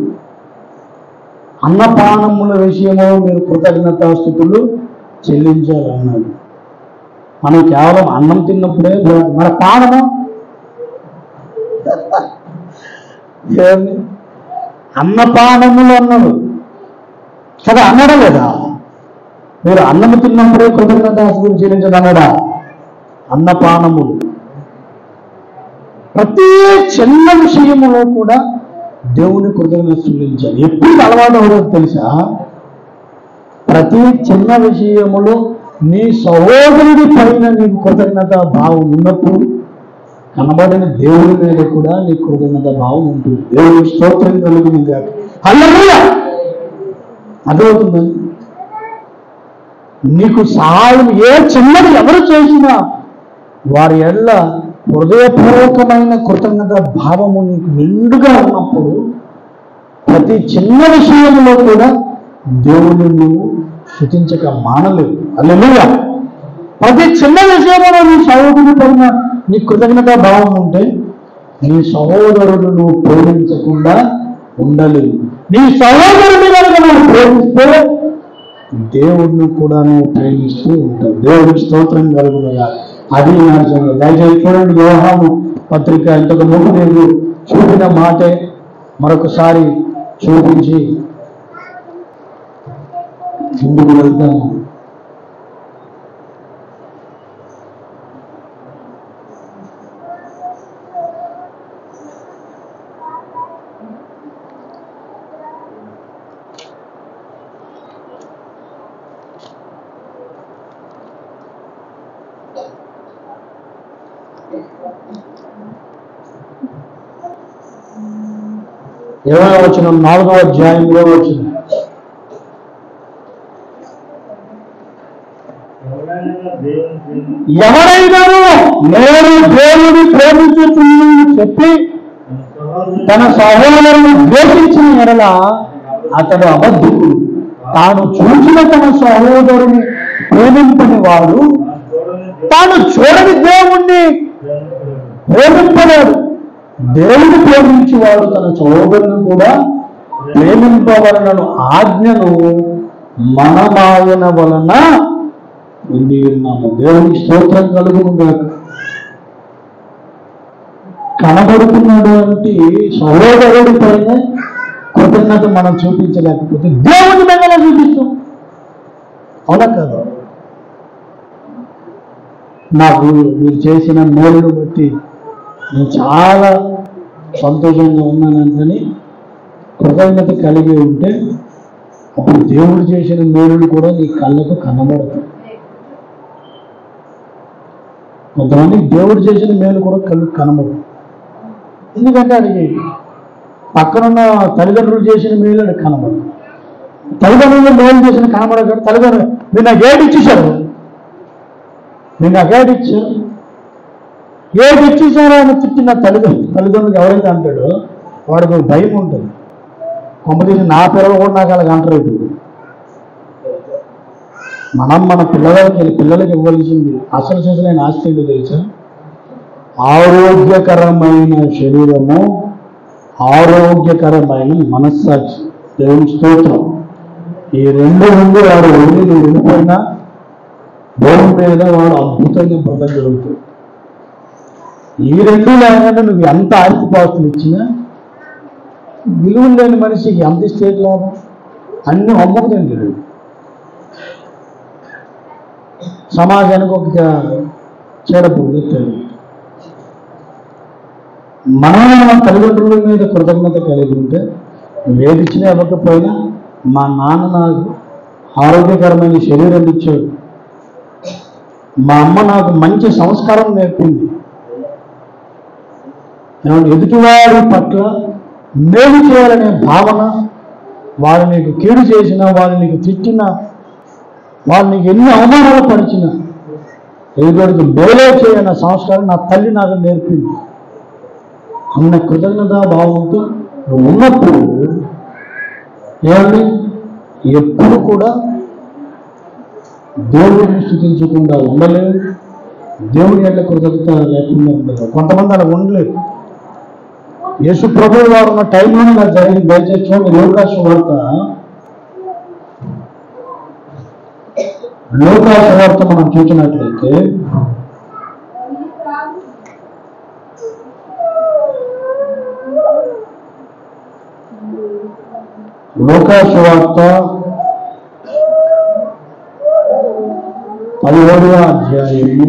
[SPEAKER 1] అన్నపానముల విషయంలో మీరు కృతజ్ఞతాస్తుతులు చెల్లించాలి అన్నాడు. మనం కేవలం అన్నం తిన్నప్పుడే మన పానము అన్నపానములు అన్నాడు కదా, అన్నాడా లేదా? మీరు అన్నము తిన్నప్పుడే కృతజ్ఞతాస్తుతులు చెల్లించదు అన్నాడా? అన్నపానములు ప్రతి చిన్న విషయములో కూడా దేవుని కృతజ్ఞత చెల్లించాలి. ఎప్పుడు అలవాటు అవ్వదు తెలుసా? ప్రతి చిన్న విషయములో నీ సహోదరుడి పైన నీకు కృతజ్ఞత భావం ఉన్నప్పుడు కనబడిన దేవుడి మీద కూడా నీకు కృతజ్ఞత భావం ఉంటుంది. దేవుని స్తోత్రం కలుగుతుంది. హల్లెలూయ. అర్థమవుతుంది? నీకు సహాయం ఏ చిన్నది ఎవరు చేసినా వారి ఎడల హృదయపూర్వకమైన కృతజ్ఞత భావము నీకు నిండుగా ఉన్నప్పుడు ప్రతి చిన్న విషయంలో కూడా దేవుని నువ్వు స్తుతించక మానలేవు. హల్లెలూయా. ప్రతి చిన్న విషయంలో నీ సహోదరుడి పైన నీ కృతజ్ఞత భావం ఉంటే నీ సహోదరుడు నువ్వు ప్రేమించకుండా ఉండలేవు. నీ సహోదరుడి కనుక నువ్వు ప్రేమిస్తే దేవుడిని కూడా నువ్వు ప్రేమిస్తూ ఉంటావు. దేవుడికి స్తోత్రం కలుగునుగా. అది నా సంగతి. దయచేసి చూడండి, యోహాను పత్రిక ఇంతకు ముందు నేను చూపిన మాటే మరొకసారి చూపించి ముందుకు వెళ్తాను. ఏమైనా వచ్చిన 4వ అధ్యాయంలో వచ్చింది. ఎవరైనా నేను దేవుని ప్రేమించుతున్నానని చెప్పి తన సహోదరుని ద్వేషించిన ఎడల అతడు అబద్ధికుడు, తాను చూసిన తన సహోదరుని ప్రేమింపని వాడు, తాను చూడని దేవుణ్ణి ప్రేమింపలేడు. దేవుడు ప్రేమించేవాడు తన సహోదరుని కూడా ప్రేమింపవలనను ఆజ్ఞను మనమాయన వలన ఉంది ఉన్నాము. దేవునికి స్తోత్రం కలుగును గాక. కనబడుతున్నటువంటి సహోదరుడి పైన కృతజ్ఞత మనం చూపించలేకపోతే దేవుని మీద చూపిస్తాం. అవునా కదా? నాకు మీరు చేసిన మేలును బట్టి నేను చాలా సంతోషంగా ఉన్నానని కృతజ్ఞత కలిగి ఉంటే అప్పుడు దేవుడు చేసిన మేలులు కూడా నీ కళ్ళకు కనబడతాయి. కొంతమంది దేవుడు చేసిన మేలు కూడా కళ్ళకు కనబడదు. ఎందుకంటే అడిగి పక్కనున్న తల్లిదండ్రులు చేసిన మేలు అది కనబడదు. తల్లిదండ్రులు మేలు చేసిన కనబడదు. తల్లిదండ్రులు మీరు నాకు ఏడు ఇచ్చేశారు, మీరు నాకు ఏడు ఇచ్చారు, ఏడు ఇచ్చేసారా అని తిట్టిన తల్లిదండ్రులకు ఎవరైతే అంటాడో వాడికి ఒక భయం ఉంటుంది. కొంపదీసి నా పిల్లలు కూడా నాకు అలాగ అంటారు. మనం మన పిల్లలకి ఇవ్వాల్సింది అసలు చేసిన ఆస్తి ఏంటో తెలుసా? ఆరోగ్యకరమైన శరీరము, ఆరోగ్యకరమైన మనస్సాక్షి. దేవుని స్తోత్రం. ఈ రెండు వాడు వెళ్ళి నువ్వు వెళ్ళిపోయినా భూమి మీద వాడు అద్భుతంగా బ్రతకగలుగుతాడు. ఈ రెండు లేకుండా నువ్వు ఎంత ఆస్తిపాస్తులు ఇచ్చినా విలువలు లేని మనిషికి ఎంత స్టేట్ లాభం? అన్ని అమ్ముకుతండి. సమాజానికి ఒక చెడపుడు మన తల్లిదండ్రుల మీద కృతజ్ఞత కలిగి ఉంటే ఏది ఇచ్చినా ఇవ్వకపోయినా మా నాన్న నాకు ఆరోగ్యకరమైన శరీరం ఇచ్చాడు, మా అమ్మ నాకు మంచి సంస్కారం నేర్పింది, ఎదుటివారి పట్ల మేలు చేయాలనే భావన, వారు నీకు కీడు చేసినా, వారు నీకు తిట్టినా, వారు నీకు ఎన్ని అవమానాలు పరిచినా ఎదుటివాడికి మేలే చేయన సంస్కారం నా తల్లి నాకు నేర్పింది అన్న కృతజ్ఞతా భావంతో నువ్వు ఉన్నప్పుడు ఏమండి ఎప్పుడు కూడా దేవుడిని స్థుతించకుండా ఉండలేదు, దేవుని యొక్క కృతజ్ఞత లేకుండా ఉండదు. కొంతమంది అలా ఉండలేదు. యేసు ప్రభువు వారు ఉన్న టైంలోనే నాకు జరిగింది. దయచేసి చూడండి, లోకాసు వార్త మనం చూసినట్లయితే లోకాసు వార్త 17వ అధ్యాయము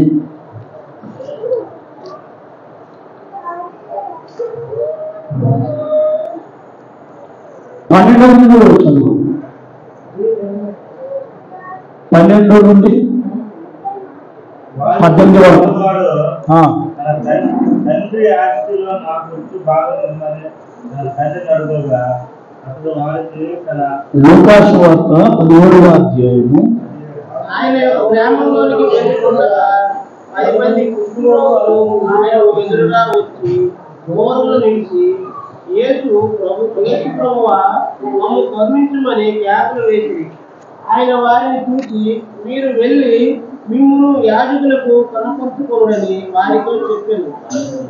[SPEAKER 1] 12 నుండి చదువు. 12 నుండి 18 వరకు.
[SPEAKER 2] తండ్రి ఆస్తిలో నాకు వచ్చి భాగం ఉందని తండ్రిని అడుగుగా అప్పుడు వారికి
[SPEAKER 1] లోకాసు వార్త 17వ అధ్యాయము
[SPEAKER 3] ఆయన గ్రామంలోనికి వెళ్ళకుండా 10 మంది కుటుంబాలు ఆయన ఎదురుగా వచ్చి గోరులో నిలిచి యేసు ప్రభువా మమ్ము కరుణించమని కేకలు వేసి ఆయన వారిని చూసి మీరు వెళ్ళి మిమ్మును యాజకులకు కనపరుచుకోరని వారితో చెప్పాను.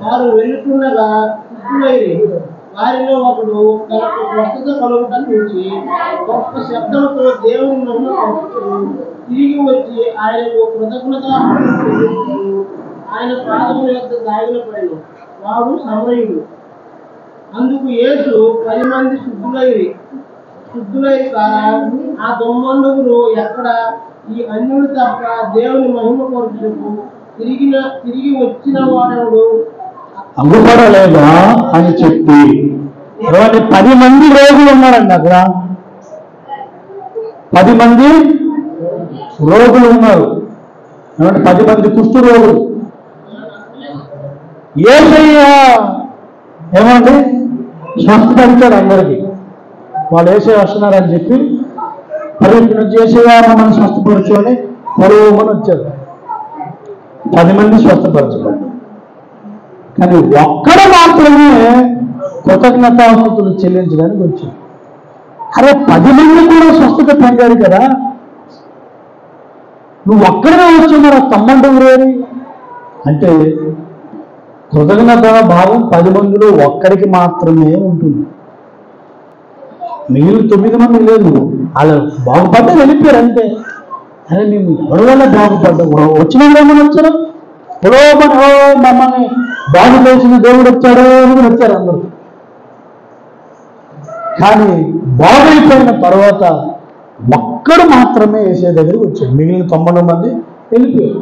[SPEAKER 3] వారు వెళ్ళుతుండగా సిద్ధులైరి. వారిలో ఒకడు తనకు స్వస్థత కలుగుటను చూసి గొప్ప శబ్దంతో దేవుని మహిమపరుస్తూ తిరిగి వచ్చి ఆయనకు కృతజ్ఞత ఆయన పాదముల యొద్ద సాగిలపడెను. వాడు సమరయుడు. అందుకు యేసు 10 మంది శుద్ధులై ఆ 9 ఎక్కడ ఈ అన్యుడు తప్ప దేవుని మహిమ పరుచుటకు తిరిగి వచ్చిన వాడెవడు
[SPEAKER 1] అగ్గుపడలేదా అని చెప్పి 10 మంది రోగులు ఉన్నారండి. అక్కడ 10 మంది రోగులు ఉన్నారు. 10 మంది కుష్టు రోగులు. యేసయ్య ఏమండి స్వస్థపరిచాడు అందరికీ. వాళ్ళు యేసయ్య వస్తున్నారని చెప్పి పరిగెత్తున యేసయ్య మనం స్వస్థపరచు అని పరువుమని వచ్చారు. 10 మంది స్వస్థపరచబడ్డారు. కానీ ఒక్కడ మాత్రమే కృతజ్ఞతాస్తుతులు చెల్లించడానికి వచ్చారు. అరే 10 మంది కూడా స్వస్థత పొందారు కదా, నువ్వు ఒక్కడే వచ్చున్నారా తమ్మంటూ రేరి అంటే కృతజ్ఞత భావం 10 మందిలో ఒక్కడికి మాత్రమే ఉంటుంది. మిగిలిన 9 మంది లేదు, వాళ్ళు బాగుపడ్డా వెళ్ళిపోయారు అంతే. అరే మేము ఎవరి వల్ల బాగుపడ్డా వచ్చిన ఏమని వచ్చారు, మమ్మల్ని బాగు చేసిన దేవుడు వచ్చాడు అని వచ్చారు అందరూ. కానీ బాగైపోయిన తర్వాత ఒక్కడు మాత్రమే వేసే దగ్గరికి వచ్చాడు, మిగిలిన 90 మంది వెళ్ళిపోయారు.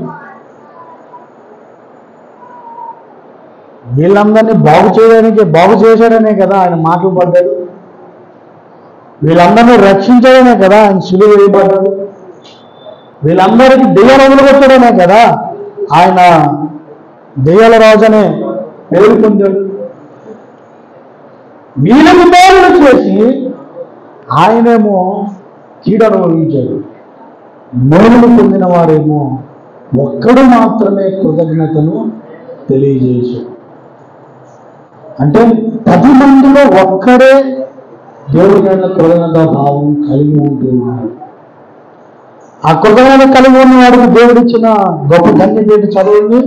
[SPEAKER 1] వీళ్ళందరినీ బాగు చేశాడనే కదా ఆయన మాటలు పడ్డాడు, వీళ్ళందరినీ రక్షించడమే కదా ఆయన సిలువ వేయబడ్డాడు, వీళ్ళందరికీ దెయ్యాలు వదిలిపెట్టడమే కదా ఆయన దెయ్యాల రాజనే పేరు పొందాడు. వీళ్ళకి మేలు చేసి ఆయనేమో కీడను వహించాడు. మేలును పొందిన వారేమో ఒక్కడు మాత్రమే కృతజ్ఞతను తెలియజేశాడు. అంటే 10 మందిలో ఒక్కడే దేవుడి మీద కృతజ్ఞత భావం కలిగి ఉంటున్నాడు. ఆ కృతజ్ఞత కలిగి ఉన్న వాడికి దేవుడిచ్చిన గొప్ప ధన్యత చదువుంది,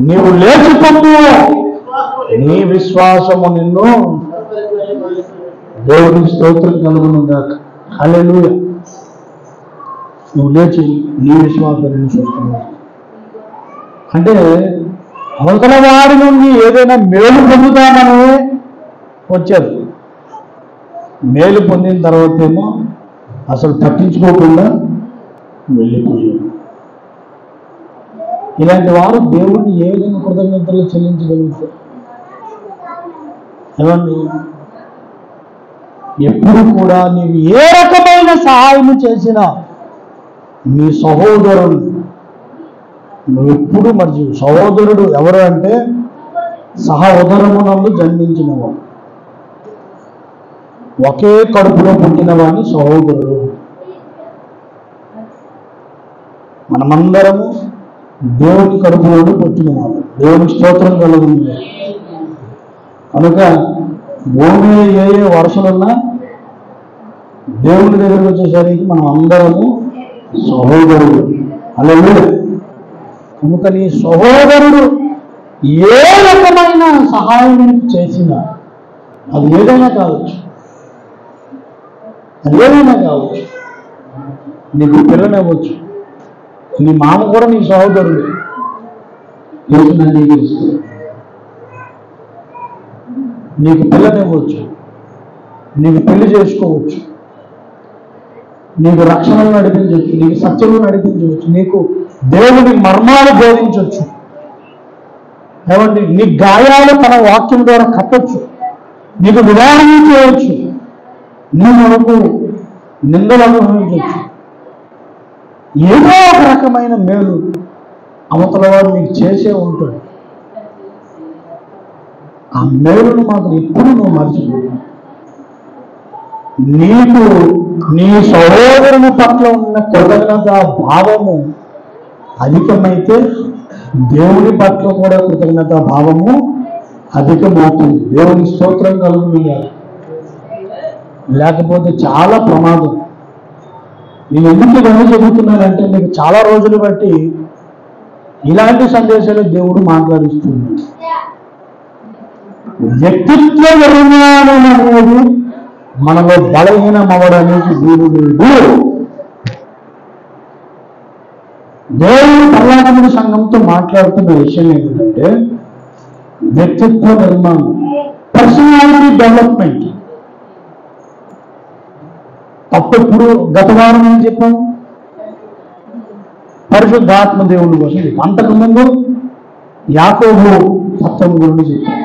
[SPEAKER 1] నీవు లేచిపోతూ నీ విశ్వాసము నిన్ను దేవుడికి స్తోత్రం కలుగునుగాక. హల్లెలూయా. నువ్వు లేచి నీ విశ్వాసం నిన్ను చూస్తున్నావు అంటే అవతల వారి నుండి ఏదైనా మేలు పొందుతామని వచ్చారు. మేలు పొందిన తర్వాత ఏమో అసలు పట్టించుకోకుండా వెళ్ళిపోయారు. ఇలాంటి వారు దేవుడిని ఏ విధంగా కృతజ్ఞతలు చెల్లించగలుగుతారు? ఏమండి, ఎప్పుడు కూడా నీవు ఏ రకమైన సహాయం చేసినా నీ సహోదరుడు నువ్వు ఎప్పుడు మర్చి. సహోదరుడు ఎవరు అంటే సహోదరమునందు జన్మించినవాడు, ఒకే కడుపులో పుట్టిన వాడిని సహోదరుడు. మనమందరము దేవుని కడుపులోనే పుట్టినవాడు. దేవుని స్తోత్రం కలుగుతుంది. కనుక భూమి ఏ వరుసలున్నా దేవుని దగ్గరికి వచ్చేసరికి మనం అందరము సహోదరుడు. అలాగే కనుక నీ సహోదరుడు ఏ రకమైన సహాయం చేసినా అది ఏదైనా కావచ్చు, నీకు పిల్లనివ్వచ్చు, నీ మామ కూడా నీ సహోదరుడు, నీకు పిల్లనివ్వచ్చు, నీకు పెళ్లి చేసుకోవచ్చు, నీకు రక్షణను నడిపించవచ్చు, నీకు సత్యము నడిపించవచ్చు, నీకు దేవుని మర్మాలు బోధించవచ్చు, ఏమండి నీ గాయాలు తన వాక్యం ద్వారా కట్టచ్చు, నీకు నివారణ చేయవచ్చు, నీ మనకు నిందలు అనుభవించవచ్చు. ఏదో ఒక రకమైన మేలు అవతల వాడు నీకు చేసే ఉంటాడు. ఆ మేలును మాత్రం ఎప్పుడు నువ్వు మర్చిపోయావు. నీకు నీ సహోదరుని పట్ల ఉన్న కృతజ్ఞత భావము అధికమైతే దేవుని పట్ల కూడా కృతజ్ఞత భావము అధికమవుతుంది. దేవుని స్తోత్రం కలుగుతుంది. లేకపోతే చాలా ప్రమాదం. నేను ఎందుకు ఇవన్నీ చెబుతున్నానంటే మీకు చాలా రోజులు బట్టి ఇలాంటి సందేశాలు దేవుడు మాట్లాడిస్తున్నాడు. వ్యక్తిత్వ నిర్మాణం అనేది మనలో బలహీనం అవ్వడానికి దేవుడు దేవుడు పర్యాటక సంఘంతో మాట్లాడుతున్న విషయం ఏంటంటే వ్యక్తిత్వ నిర్మాణం, పర్సనాలిటీ డెవలప్మెంట్. అప్పుడు గత వారం ఏం చెప్పాము? పరిశుద్ధాత్మ దేవుని కోసం చెప్పాం. అంతకుముందు యాకోబు తత్వం గురించి చెప్పాం.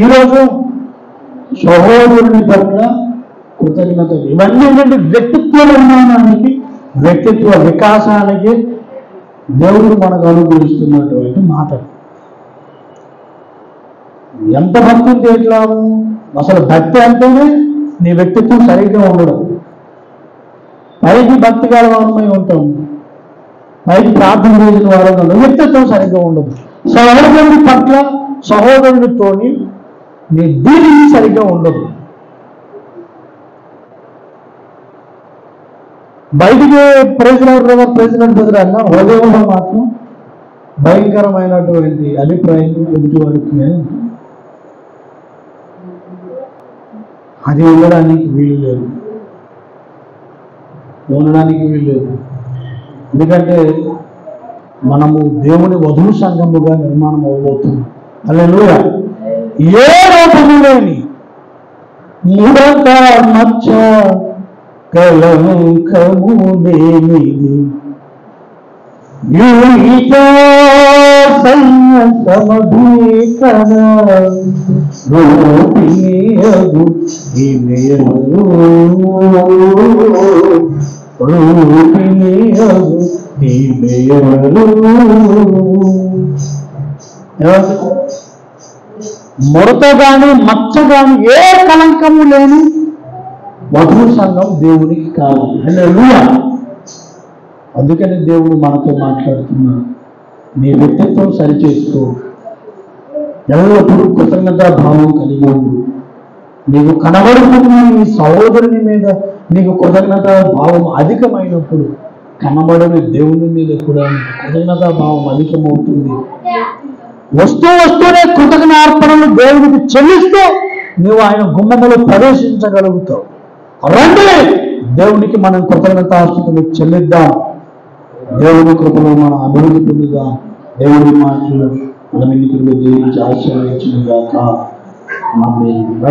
[SPEAKER 1] ఈరోజు సహోదరుని పట్ల కృతజ్ఞత. ఇవన్నీ ఏంటంటే వ్యక్తిత్వ నిర్మాణానికి, వ్యక్తిత్వ వికాసానికి దేవుడు మనకు అనుగ్రహిస్తున్నటువంటి మాటలు. ఎంత భక్తి ఉంటే ఎట్లా? అసలు భక్తి అంటేనే నీ వ్యక్తిత్వం సరిగ్గా ఉండడం. పైకి భక్తి గలవారమై ఉంటాం, పైకి ప్రార్థన చేసిన వారు వ్యక్తిత్వం సరిగ్గా ఉండదు. సహోదరుని పట్ల సహోదరునితోని నీ డీలింగ్ సరిగ్గా ఉండదు. బయటికి ప్రెసిడెంట్ అన్న హృదయంలో మాత్రం భయంకరమైనటువంటి అభిప్రాయం ఎదుటివాడికి అది ఉండడానికి వీలు లేదు. ఎందుకంటే మనము దేవుని వధువు సంఘముగా నిర్మాణం అవ్వబోతున్నాం. హల్లెలూయా. ఏ లోపము లేని ముడత మచ్చ కలంకము లేనిది సమధీకర రూపిణియగు ముడత గాని మచ్చ గాని ఏ కలంకము లేని వధువు సంఘం దేవునికి కాదు. హల్లెలూయా. అందుకని దేవుడు మనతో మాట్లాడుతున్నాడు. నీ వ్యక్తిత్వం సరిచేస్తూ ఎల్లప్పుడూ కృతజ్ఞతా భావం కలిగి ఉండు. నీకు కనబడుతున్న నీ సహోదరుని మీద నీకు కృతజ్ఞతా భావం అధికమైనప్పుడు కనబడని దేవుని మీద కూడా కృతజ్ఞతా భావం అధికమవుతుంది. వస్తూనే కృతజ్ఞార్పణలు దేవునికి చెల్లిస్తూ నువ్వు ఆయన గుమ్మములో ప్రవేశించగలుగుతావు. రండి, దేవునికి మనం కృతజ్ఞతాస్తుతులు చెల్లిద్దాం. దేవుని కృపలో మనం అభివృద్ధి పొందుదాం. దేవుని మాటలు మన వినికిడిలో దీవించి ఆశీర్వదించును గాక. ఆమేన్.